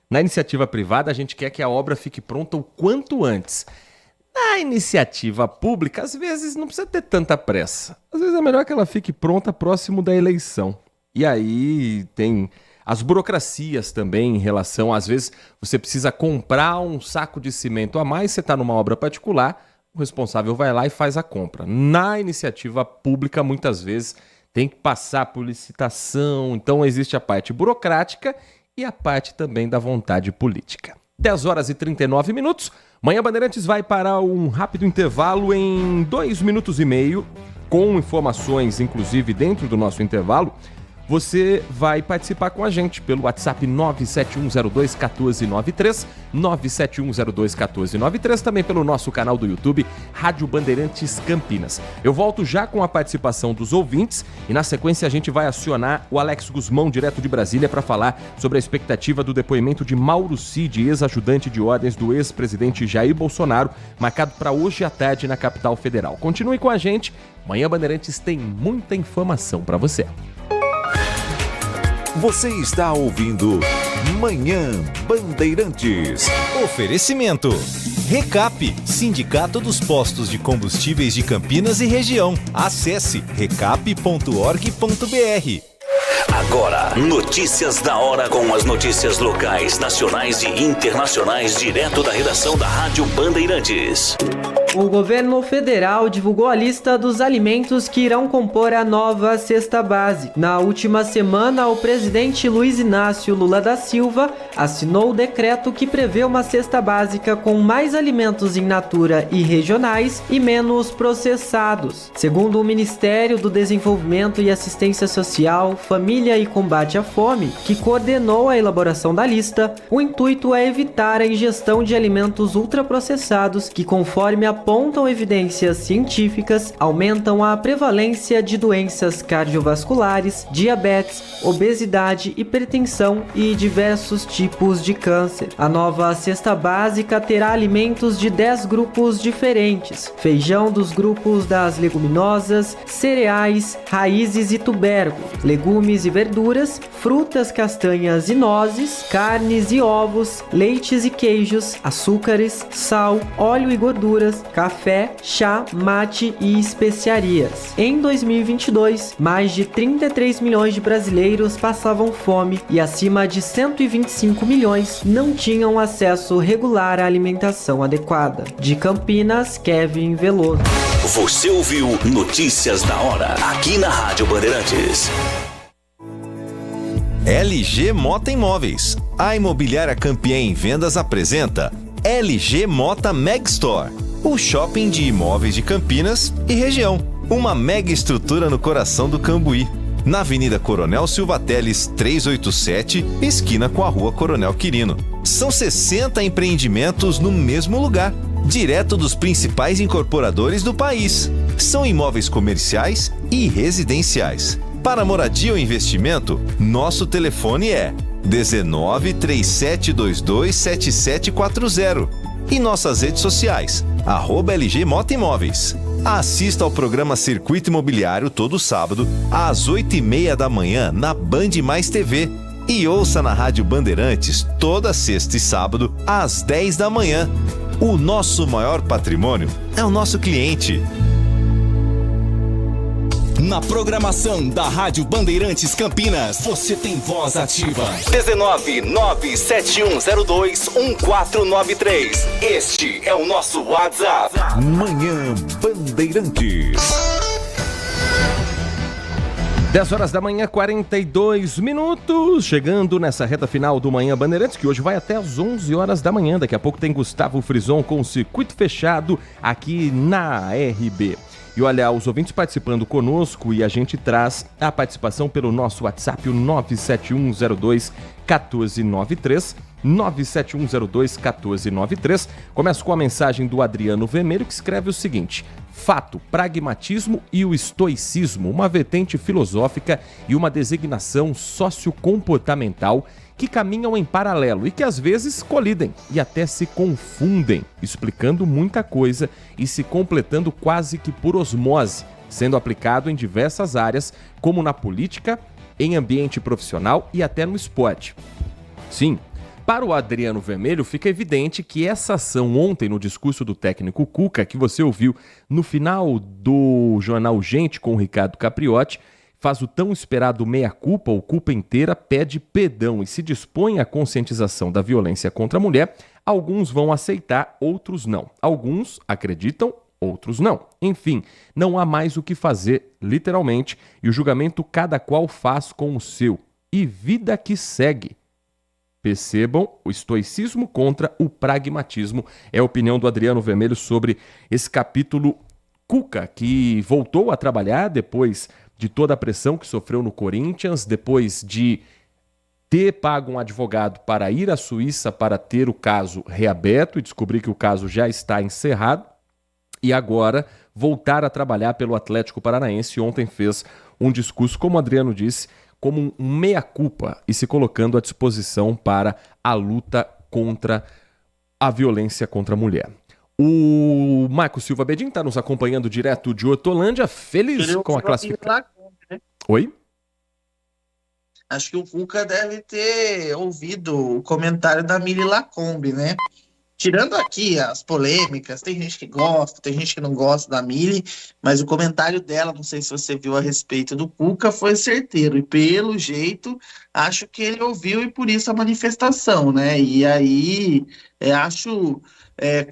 Na iniciativa privada, a gente quer que a obra fique pronta o quanto antes. Na iniciativa pública, às vezes não precisa ter tanta pressa. Às vezes é melhor que ela fique pronta próximo da eleição. E aí tem as burocracias também em relação, às vezes você precisa comprar um saco de cimento a mais, você está numa obra particular, o responsável vai lá e faz a compra. Na iniciativa pública, muitas vezes, tem que passar por licitação, então existe a parte burocrática e a parte também da vontade política. 10 horas e 39 minutos, Manhã Bandeirantes vai para um rápido intervalo em 2 minutos e meio, com informações, inclusive, dentro do nosso intervalo. Você vai participar com a gente pelo WhatsApp 971021493, 971021493, também pelo nosso canal do YouTube, Rádio Bandeirantes Campinas. Eu volto já com a participação dos ouvintes e na sequência a gente vai acionar o Alex Guzmão, direto de Brasília, para falar sobre a expectativa do depoimento de Mauro Cid, ex-ajudante de ordens do ex-presidente Jair Bolsonaro, marcado para hoje à tarde na capital federal. Continue com a gente, Manhã Bandeirantes tem muita informação para você.
Você está ouvindo Manhã Bandeirantes.
Oferecimento. Recap, Sindicato dos Postos de Combustíveis de Campinas e Região. Acesse recap.org.br.
Agora, notícias da hora com as notícias locais, nacionais e internacionais, direto da redação da Rádio Bandeirantes.
O governo federal divulgou a lista dos alimentos que irão compor a nova cesta básica. Na última semana, o presidente Luiz Inácio Lula da Silva assinou o decreto que prevê uma cesta básica com mais alimentos in natura e regionais e menos processados. Segundo o Ministério do Desenvolvimento e Assistência Social, Família e Combate à Fome, que coordenou a elaboração da lista, o intuito é evitar a ingestão de alimentos ultraprocessados que, conforme apontam evidências científicas, aumentam a prevalência de doenças cardiovasculares, diabetes, obesidade, hipertensão e diversos tipos de câncer. A nova cesta básica terá alimentos de 10 grupos diferentes: feijão dos grupos das leguminosas, cereais, raízes e tubérculos, legumes e verduras, frutas, castanhas e nozes, carnes e ovos, leites e queijos, açúcares, sal, óleo e gorduras, café, chá, mate e especiarias. Em 2022, mais de 33 milhões de brasileiros passavam fome e acima de 125 milhões não tinham acesso regular à alimentação adequada. De Campinas, Kevin Veloso.
Você ouviu Notícias da Hora, aqui na Rádio Bandeirantes.
LG Mota Imóveis. A imobiliária campeã em vendas apresenta LG Mota Meg Store, o shopping de imóveis de Campinas e região. Uma mega estrutura no coração do Cambuí, na Avenida Coronel Silva Teles 387, esquina com a Rua Coronel Quirino. São 60 empreendimentos no mesmo lugar, direto dos principais incorporadores do país. São imóveis comerciais e residenciais. Para moradia ou investimento, nosso telefone é 19 3722 7740 e nossas redes sociais, @LG Mota Imóveis. Assista ao programa Circuito Imobiliário todo sábado, às 8h30 da manhã, na Band Mais TV. E ouça na Rádio Bandeirantes toda sexta e sábado, às 10 da manhã. O nosso maior patrimônio é o nosso cliente.
Na programação da Rádio Bandeirantes Campinas, você tem voz ativa. 19971021493. Este é o nosso WhatsApp.
Manhã Bandeirantes.
10 horas da manhã, 42 minutos, chegando nessa reta final do Manhã Bandeirantes, que hoje vai até às 11 horas da manhã. Daqui a pouco tem Gustavo Frison com o Circuito Fechado aqui na RB. E olha, os ouvintes participando conosco, e a gente traz a participação pelo nosso WhatsApp, o 97102-1493, 97102-1493. Começo com a mensagem do Adriano Vermelho, que escreve o seguinte: fato, pragmatismo e o estoicismo, uma vertente filosófica e uma designação sociocomportamental que caminham em paralelo e que às vezes colidem e até se confundem, explicando muita coisa e se completando quase que por osmose, sendo aplicado em diversas áreas, como na política, em ambiente profissional e até no esporte. Sim, para o Adriano Vermelho fica evidente que essa ação ontem no discurso do técnico Cuca, que você ouviu no final do Jornal Gente com o Ricardo Capriotti, faz o tão esperado meia-culpa ou culpa inteira, pede perdão e se dispõe à conscientização da violência contra a mulher. Alguns vão aceitar, outros não. Alguns acreditam, outros não. Enfim, não há mais o que fazer, literalmente, e o julgamento cada qual faz com o seu. E vida que segue. Percebam o estoicismo contra o pragmatismo. É a opinião do Adriano Vermelho sobre esse capítulo Cuca, que voltou a trabalhar depois de toda a pressão que sofreu no Corinthians, depois de ter pago um advogado para ir à Suíça para ter o caso reaberto e descobrir que o caso já está encerrado, e agora voltar a trabalhar pelo Atlético Paranaense. Ontem fez um discurso, como o Adriano disse, como um meia-culpa e se colocando à disposição para a luta contra a violência contra a mulher. O Marco Silva Bedin está nos acompanhando direto de Hortolândia, feliz com a classificação. Né? Oi?
Acho que o Cuca deve ter ouvido o comentário da Mili Lacombe, né? Tirando aqui as polêmicas, tem gente que gosta, tem gente que não gosta da Mili, mas o comentário dela, não sei se você viu a respeito do Cuca, foi certeiro. E pelo jeito, acho que ele ouviu e por isso a manifestação, né? E aí, acho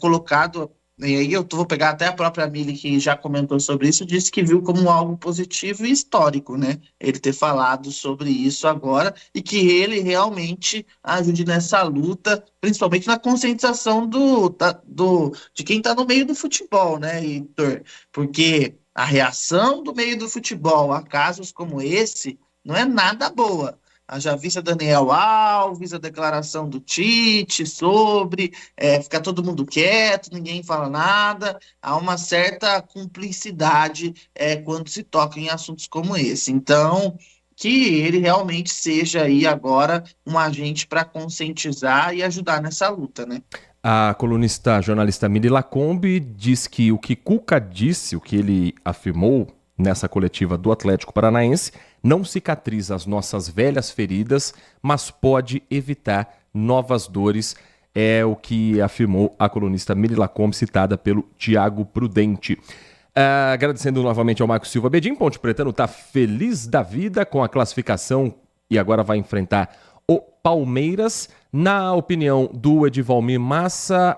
colocado E aí vou pegar até a própria Mili, que já comentou sobre isso, disse que viu como algo positivo e histórico, né? Ele ter falado sobre isso agora e que ele realmente ajude nessa luta, principalmente na conscientização de quem está no meio do futebol, né, Heitor? Porque a reação do meio do futebol a casos como esse não é nada boa. Já vista Daniel Alves, a declaração do Tite sobre ficar todo mundo quieto, ninguém fala nada. Há uma certa cumplicidade quando se toca em assuntos como esse. Então, que ele realmente seja aí agora um agente para conscientizar e ajudar nessa luta, né?
A jornalista Mili Lacombe diz que o que Cuca disse, o que ele afirmou nessa coletiva do Atlético Paranaense, não cicatriza as nossas velhas feridas, mas pode evitar novas dores. É o que afirmou a colunista Mili Lacombe, citada pelo Tiago Prudente. Agradecendo novamente ao Marco Silva Bedin, Ponte Pretano está feliz da vida com a classificação e agora vai enfrentar o Palmeiras. Na opinião do Edivalmir Massa,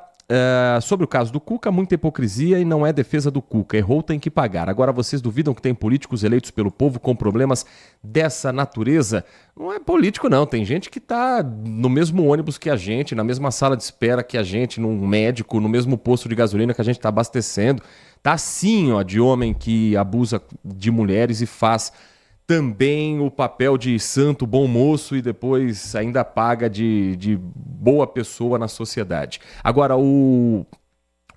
sobre o caso do Cuca, muita hipocrisia e não é defesa do Cuca. Errou, tem que pagar. Agora vocês duvidam que tem políticos eleitos pelo povo com problemas dessa natureza? Não é político não, tem gente que está no mesmo ônibus que a gente, na mesma sala de espera que a gente, num médico, no mesmo posto de gasolina que a gente está abastecendo. Tá assim, ó, de homem que abusa de mulheres e faz também o papel de santo bom moço e depois ainda paga de boa pessoa na sociedade. Agora, o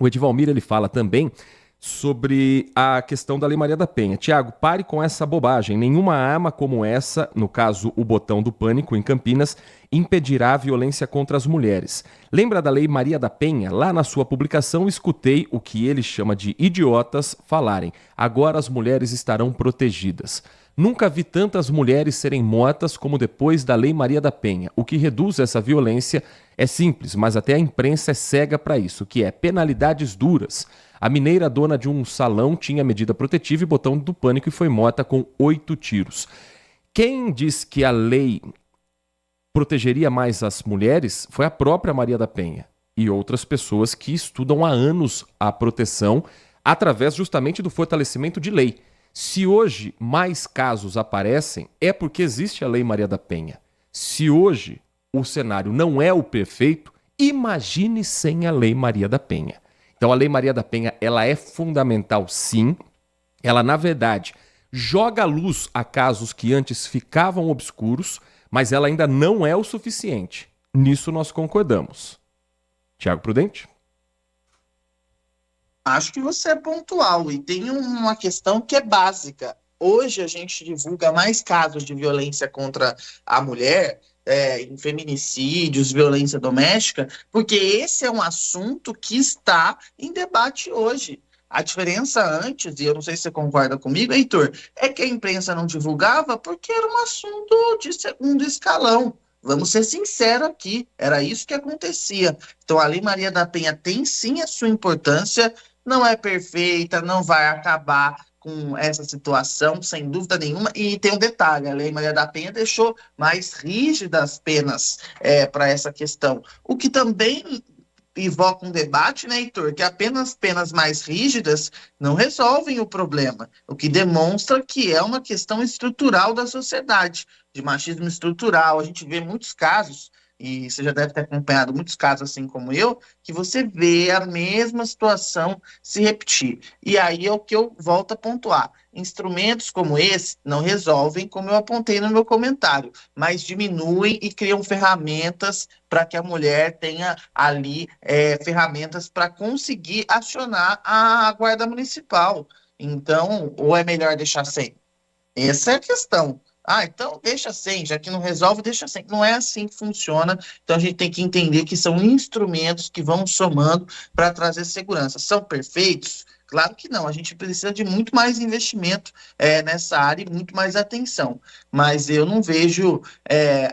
Edivalmir, ele fala também sobre a questão da Lei Maria da Penha. Tiago, pare com essa bobagem. Nenhuma arma como essa, no caso o botão do pânico em Campinas, impedirá a violência contra as mulheres. Lembra da Lei Maria da Penha? Lá na sua publicação escutei o que ele chama de idiotas falarem. Agora as mulheres estarão protegidas. Nunca vi tantas mulheres serem mortas como depois da Lei Maria da Penha. O que reduz essa violência é simples, mas até a imprensa é cega para isso, que é penalidades duras. A mineira dona de um salão tinha medida protetiva e botão do pânico e foi morta com 8 tiros. Quem diz que a lei protegeria mais as mulheres foi a própria Maria da Penha e outras pessoas que estudam há anos a proteção através justamente do fortalecimento de lei. Se hoje mais casos aparecem, é porque existe a Lei Maria da Penha. Se hoje o cenário não é o perfeito, imagine sem a Lei Maria da Penha. Então a Lei Maria da Penha, ela é fundamental sim. Ela, na verdade, joga luz a casos que antes ficavam obscuros, mas ela ainda não é o suficiente. Nisso nós concordamos. Tiago Prudente?
Acho que você é pontual e tem uma questão que é básica. Hoje a gente divulga mais casos de violência contra a mulher, em feminicídios, violência doméstica, porque esse é um assunto que está em debate hoje. A diferença antes, e eu não sei se você concorda comigo, Heitor, é que a imprensa não divulgava porque era um assunto de segundo escalão. Vamos ser sinceros aqui, era isso que acontecia. Então a Lei Maria da Penha tem sim a sua importância, não é perfeita, não vai acabar com essa situação, sem dúvida nenhuma. E tem um detalhe, a Lei Maria da Penha deixou mais rígidas as penas para essa questão. O que também invoca um debate, né, Heitor, que apenas penas mais rígidas não resolvem o problema, o que demonstra que é uma questão estrutural da sociedade, de machismo estrutural. A gente vê muitos casos, e você já deve ter acompanhado muitos casos assim como eu, que você vê a mesma situação se repetir. E aí é o que eu volto a pontuar. Instrumentos como esse não resolvem, como eu apontei no meu comentário, mas diminuem e criam ferramentas para que a mulher tenha ali ferramentas para conseguir acionar a guarda municipal. Então, ou é melhor deixar sem? Essa é a questão. Então deixa sem, já que não resolve, deixa sem. Não é assim que funciona, então a gente tem que entender que são instrumentos que vão somando para trazer segurança. São perfeitos? Claro que não, a gente precisa de muito mais investimento nessa área e muito mais atenção, mas eu não vejo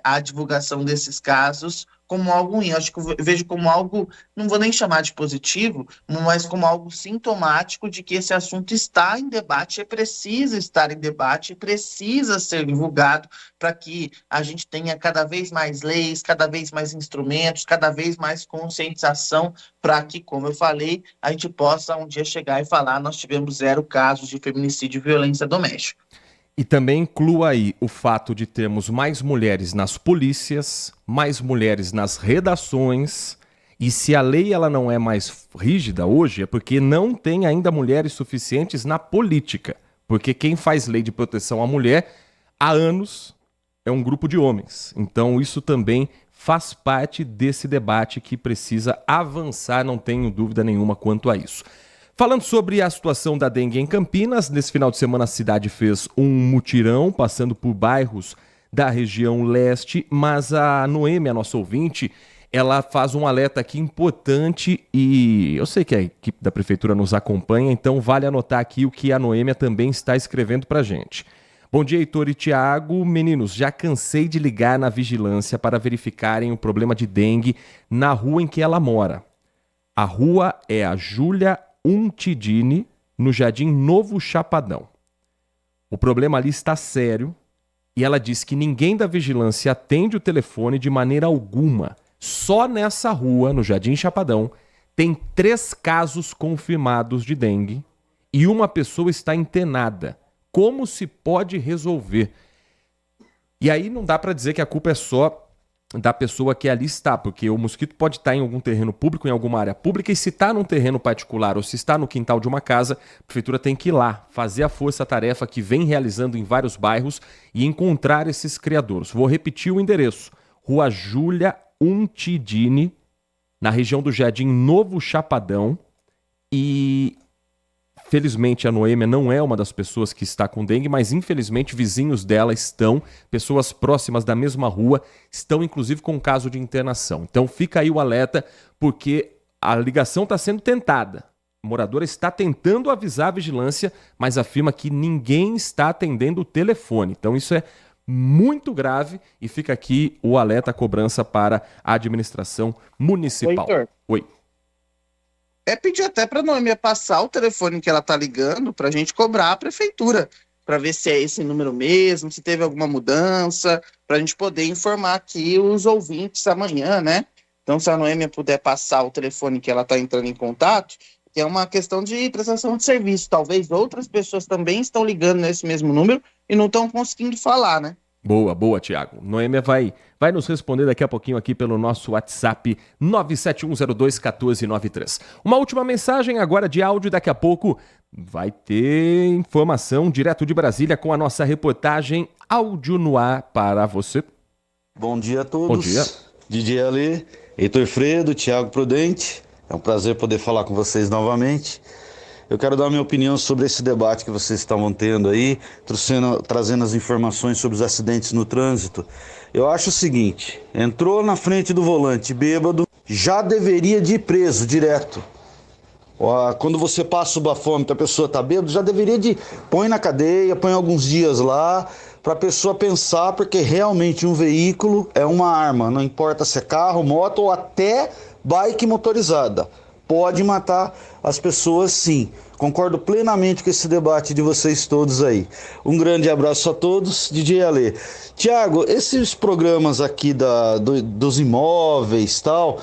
a divulgação desses casos como algo ruim, acho que eu vejo como algo, não vou nem chamar de positivo, mas como algo sintomático de que esse assunto está em debate, precisa estar em debate, precisa ser divulgado para que a gente tenha cada vez mais leis, cada vez mais instrumentos, cada vez mais conscientização para que, como eu falei, a gente possa um dia chegar e falar: nós tivemos 0 casos de feminicídio e violência doméstica.
E também inclua aí o fato de termos mais mulheres nas polícias, mais mulheres nas redações, e se a lei ela não é mais rígida hoje, é porque não tem ainda mulheres suficientes na política. Porque quem faz lei de proteção à mulher há anos é um grupo de homens. Então isso também faz parte desse debate que precisa avançar, não tenho dúvida nenhuma quanto a isso. Falando sobre a situação da dengue em Campinas, nesse final de semana a cidade fez um mutirão, passando por bairros da região leste, mas a Noêmia, nossa ouvinte, ela faz um alerta aqui importante e eu sei que a equipe da prefeitura nos acompanha, então vale anotar aqui o que a Noêmia também está escrevendo pra gente. Bom dia, Heitor e Tiago. Meninos, já cansei de ligar na vigilância para verificarem o problema de dengue na rua em que ela mora. A rua é a Júlia Untidini, no Jardim Novo Chapadão. O problema ali está sério e ela diz que ninguém da vigilância atende o telefone de maneira alguma. Só nessa rua, no Jardim Chapadão, tem 3 casos confirmados de dengue e uma pessoa está internada. Como se pode resolver? E aí não dá para dizer que a culpa é só da pessoa que ali está, porque o mosquito pode estar em algum terreno público, em alguma área pública, e se está num terreno particular ou se está no quintal de uma casa, a prefeitura tem que ir lá, fazer a força-tarefa que vem realizando em vários bairros e encontrar esses criadouros. Vou repetir o endereço: Rua Júlia Untidini, na região do Jardim Novo Chapadão, e felizmente a Noêmia não é uma das pessoas que está com dengue, mas infelizmente vizinhos dela estão, pessoas próximas da mesma rua, estão inclusive com caso de internação. Então fica aí o alerta, porque a ligação está sendo tentada. A moradora está tentando avisar a vigilância, mas afirma que ninguém está atendendo o telefone. Então isso é muito grave e fica aqui o alerta, a cobrança para a administração municipal. Oi.
É pedir até para a Noêmia passar o telefone que ela está ligando para a gente cobrar a prefeitura, para ver se é esse número mesmo, se teve alguma mudança, para a gente poder informar aqui os ouvintes amanhã, né? Então, se a Noêmia puder passar o telefone que ela está entrando em contato, que é uma questão de prestação de serviço. Talvez outras pessoas também estão ligando nesse mesmo número e não estão conseguindo falar, né?
Boa, Tiago. Noêmia vai nos responder daqui a pouquinho aqui pelo nosso WhatsApp 971021493. Uma última mensagem agora de áudio, daqui a pouco vai ter informação direto de Brasília com a nossa reportagem Áudio no Ar para você.
Bom dia a todos.
Bom dia.
DJ Ale, Heitor Fredo, Tiago Prudente. É um prazer poder falar com vocês novamente. Eu quero dar a minha opinião sobre esse debate que vocês estavam tendo aí, trazendo as informações sobre os acidentes no trânsito. Eu acho o seguinte: entrou na frente do volante bêbado, já deveria de ir preso direto. Quando você passa o bafômetro, a pessoa está bêbada, já deveria de põe na cadeia, põe alguns dias lá, para a pessoa pensar, porque realmente um veículo é uma arma, não importa se é carro, moto ou até bike motorizada. Pode matar as pessoas, sim. Concordo plenamente com esse debate de vocês todos aí. Um grande abraço a todos. DJ Ale. Tiago, esses programas aqui dos imóveis e tal,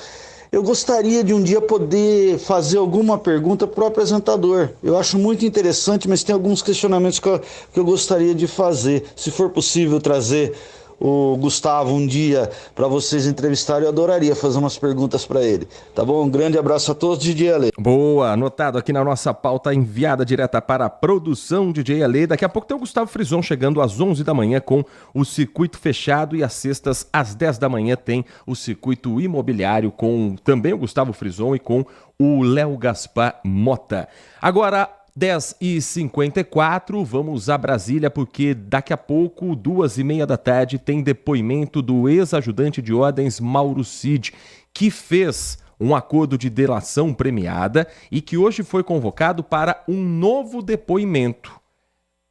eu gostaria de um dia poder fazer alguma pergunta para o apresentador. Eu acho muito interessante, mas tem alguns questionamentos que eu gostaria de fazer. Se for possível trazer o Gustavo um dia para vocês entrevistarem, eu adoraria fazer umas perguntas para ele. Tá bom? Um grande abraço a todos, DJ Ale.
Boa, anotado aqui na nossa pauta enviada direta para a produção DJ Ale. Daqui a pouco tem o Gustavo Frison chegando às 11 da manhã com o circuito fechado, e às sextas às 10 da manhã tem o circuito imobiliário com também o Gustavo Frison e com o Léo Gaspar Mota. Agora 10h54, vamos a Brasília, porque daqui a pouco, 2h30 da tarde, tem depoimento do ex-ajudante de ordens Mauro Cid, que fez um acordo de delação premiada e que hoje foi convocado para um novo depoimento.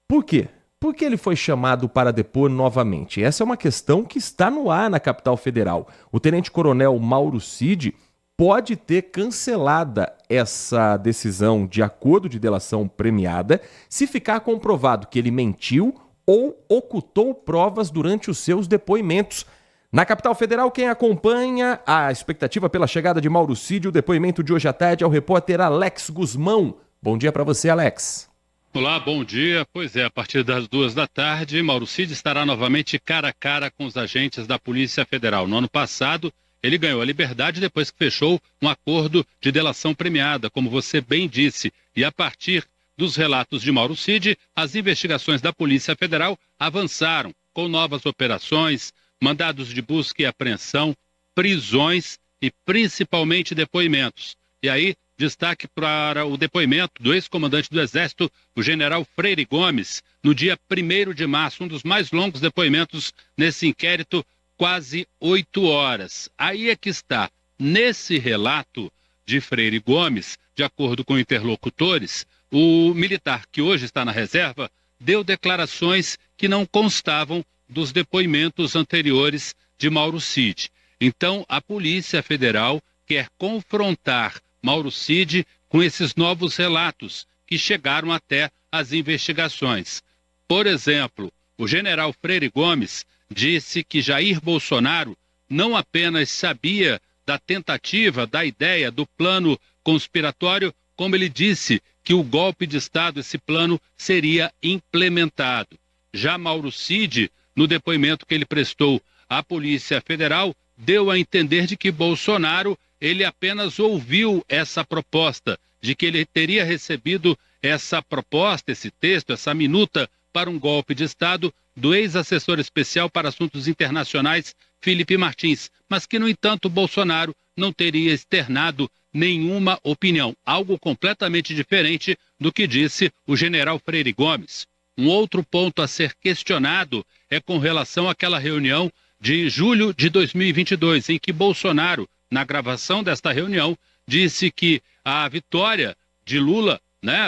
Por quê? por que ele foi chamado para depor novamente? Essa é uma questão que está no ar na capital federal. O tenente-coronel Mauro Cid pode ter cancelada essa decisão de acordo de delação premiada se ficar comprovado que ele mentiu ou ocultou provas durante os seus depoimentos. Na capital federal, quem acompanha a expectativa pela chegada de Mauro Cid, o depoimento de hoje à tarde é o repórter Alex Guzmão. Bom dia para você, Alex.
Olá, bom dia. Pois é, a partir das 14h, Mauro Cid estará novamente cara a cara com os agentes da Polícia Federal. No ano passado, ele ganhou a liberdade depois que fechou um acordo de delação premiada, como você bem disse. E a partir dos relatos de Mauro Cid, as investigações da Polícia Federal avançaram com novas operações, mandados de busca e apreensão, prisões e principalmente depoimentos. E aí, destaque para o depoimento do ex-comandante do Exército, o general Freire Gomes, no dia 1º de março, um dos mais longos depoimentos nesse inquérito, quase 8 horas. Aí é que está. Nesse relato de Freire Gomes, de acordo com interlocutores, o militar que hoje está na reserva deu declarações que não constavam dos depoimentos anteriores de Mauro Cid. Então, a Polícia Federal quer confrontar Mauro Cid com esses novos relatos que chegaram até as investigações. Por exemplo, o general Freire Gomes disse que Jair Bolsonaro não apenas sabia da tentativa, da ideia, do plano conspiratório, como ele disse que o golpe de Estado, esse plano, seria implementado. Já Mauro Cid, no depoimento que ele prestou à Polícia Federal, deu a entender de que Bolsonaro, ele apenas ouviu essa proposta, de que ele teria recebido essa proposta, esse texto, essa minuta para um golpe de Estado do ex-assessor especial para assuntos internacionais, Felipe Martins, mas que, no entanto, Bolsonaro não teria externado nenhuma opinião, algo completamente diferente do que disse o general Freire Gomes. Um outro ponto a ser questionado é com relação àquela reunião de julho de 2022, em que Bolsonaro, na gravação desta reunião, disse que a vitória de Lula,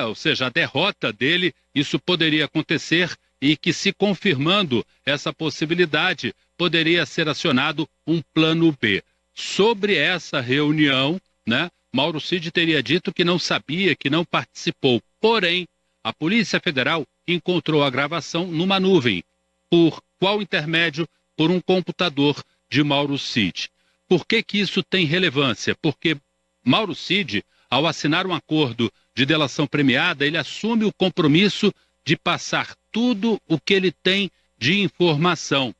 ou seja, a derrota dele, isso poderia acontecer e que, se confirmando essa possibilidade, poderia ser acionado um plano B. Sobre essa reunião, Mauro Cid teria dito que não sabia, que não participou. Porém, a Polícia Federal encontrou a gravação numa nuvem. Por qual intermédio? Por um computador de Mauro Cid. Por que isso tem relevância? Porque Mauro Cid, ao assinar um acordo de delação premiada, ele assume o compromisso de passar tudo o que ele tem de informação.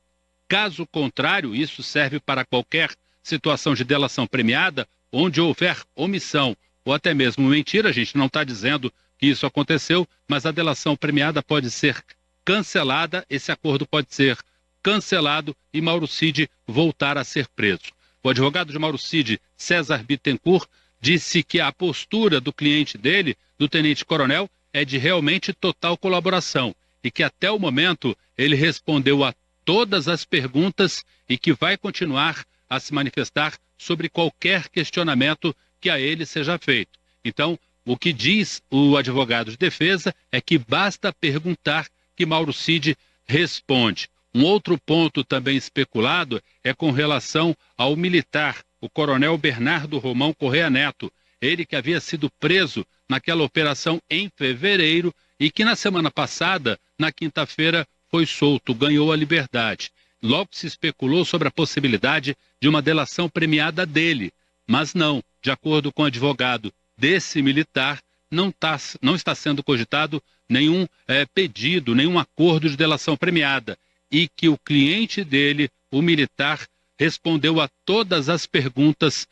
Caso contrário, isso serve para qualquer situação de delação premiada, onde houver omissão ou até mesmo mentira, a gente não está dizendo que isso aconteceu, mas a delação premiada pode ser cancelada, esse acordo pode ser cancelado e Mauro Cid voltar a ser preso. O advogado de Mauro Cid, César Bittencourt, disse que a postura do cliente dele, do tenente-coronel, é de realmente total colaboração e que até o momento ele respondeu a todas as perguntas e que vai continuar a se manifestar sobre qualquer questionamento que a ele seja feito. Então, o que diz o advogado de defesa é que basta perguntar que Mauro Cid responde. Um outro ponto também especulado é com relação ao militar, o coronel Bernardo Romão Correia Neto, ele que havia sido preso naquela operação em fevereiro e que na semana passada, na quinta-feira, foi solto, ganhou a liberdade. Logo se especulou sobre a possibilidade de uma delação premiada dele, mas não, de acordo com o advogado desse militar, não está sendo cogitado nenhum pedido, nenhum acordo de delação premiada, e que o cliente dele, o militar, respondeu a todas as perguntas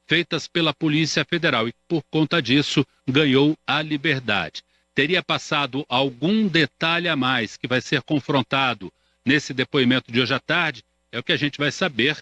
feitas pela Polícia Federal e, por conta disso, ganhou a liberdade. Teria passado algum detalhe a mais que vai ser confrontado nesse depoimento de hoje à tarde, é o que a gente vai saber,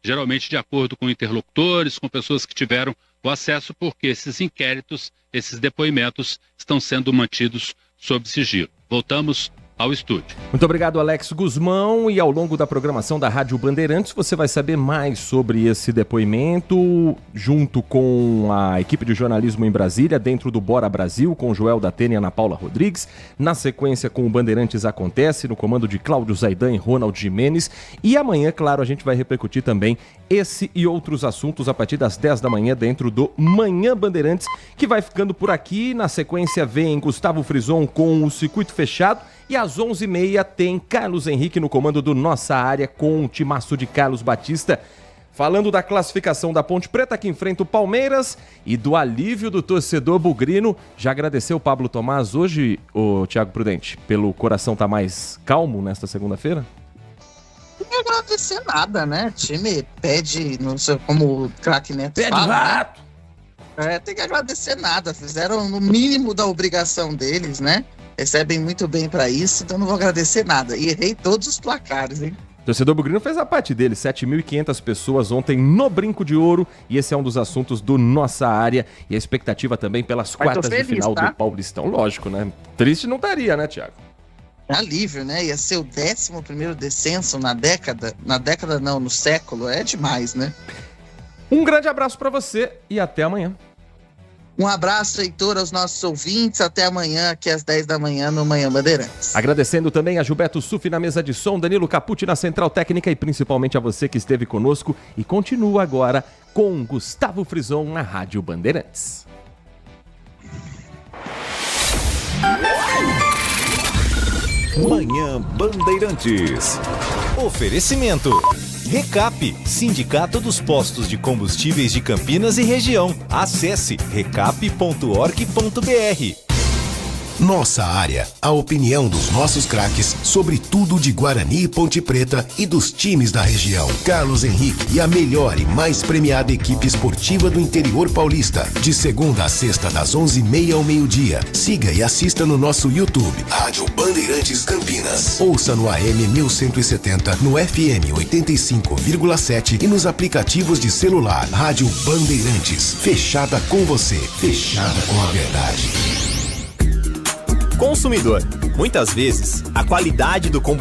geralmente de acordo com interlocutores, com pessoas que tiveram o acesso, porque esses inquéritos, esses depoimentos estão sendo mantidos sob sigilo. Voltamos ao estúdio.
Muito obrigado, Alex Guzmão. E ao longo da programação da Rádio Bandeirantes, você vai saber mais sobre esse depoimento, junto com a equipe de jornalismo em Brasília, dentro do Bora Brasil, com Joel Datene e Ana Paula Rodrigues. Na sequência, com o Bandeirantes Acontece, no comando de Cláudio Zaidan e Ronald Jimenez. E amanhã, claro, a gente vai repercutir também esse e outros assuntos a partir das 10 da manhã, dentro do Manhã Bandeirantes, que vai ficando por aqui. Na sequência, vem Gustavo Frison com o Circuito Fechado. E às 11h30 tem Carlos Henrique no comando do Nossa Área, com o timaço de Carlos Batista, falando da classificação da Ponte Preta, que enfrenta o Palmeiras, e do alívio do torcedor bugrino. Já agradeceu o Pablo Tomás hoje, o Thiago Prudente, pelo coração estar mais calmo nesta segunda-feira?
Não tem que agradecer nada, né? O time pede, não sei como o craque Neto
pede
fala,
rato!
Né? Tem que agradecer nada, fizeram no mínimo da obrigação deles, né? Recebem muito bem pra isso, então não vou agradecer nada. E errei todos os placares, hein?
O torcedor bugrino fez a parte dele, 7.500 pessoas ontem no Brinco de Ouro, e esse é um dos assuntos do Nossa Área, e a expectativa também pelas quartas de final do Paulistão. Lógico, né? Triste não estaria, né, Thiago?
Alívio, né? Ia ser o 11º descenso no século, é demais, né?
Um grande abraço pra você e até amanhã.
Um abraço, Heitor, aos nossos ouvintes. Até amanhã, aqui às 10 da manhã, no Manhã Bandeirantes.
Agradecendo também a Gilberto Sufi na mesa de som, Danilo Capucci na central técnica e principalmente a você que esteve conosco. E continua agora com Gustavo Frison na Rádio Bandeirantes.
Manhã Bandeirantes.
Oferecimento. Recap, Sindicato dos Postos de Combustíveis de Campinas e Região. Acesse recap.org.br.
Nossa Área, a opinião dos nossos craques sobre tudo de Guarani e Ponte Preta e dos times da região. Carlos Henrique e a melhor e mais premiada equipe esportiva do interior paulista. De segunda a sexta, das 11h30 ao meio-dia. Siga e assista no nosso YouTube, Rádio Bandeirantes Campinas. Ouça no AM 1170, no FM 85,7 e nos aplicativos de celular. Rádio Bandeirantes, fechada com você, fechada com a verdade.
Consumidor. Muitas vezes, a qualidade do combustível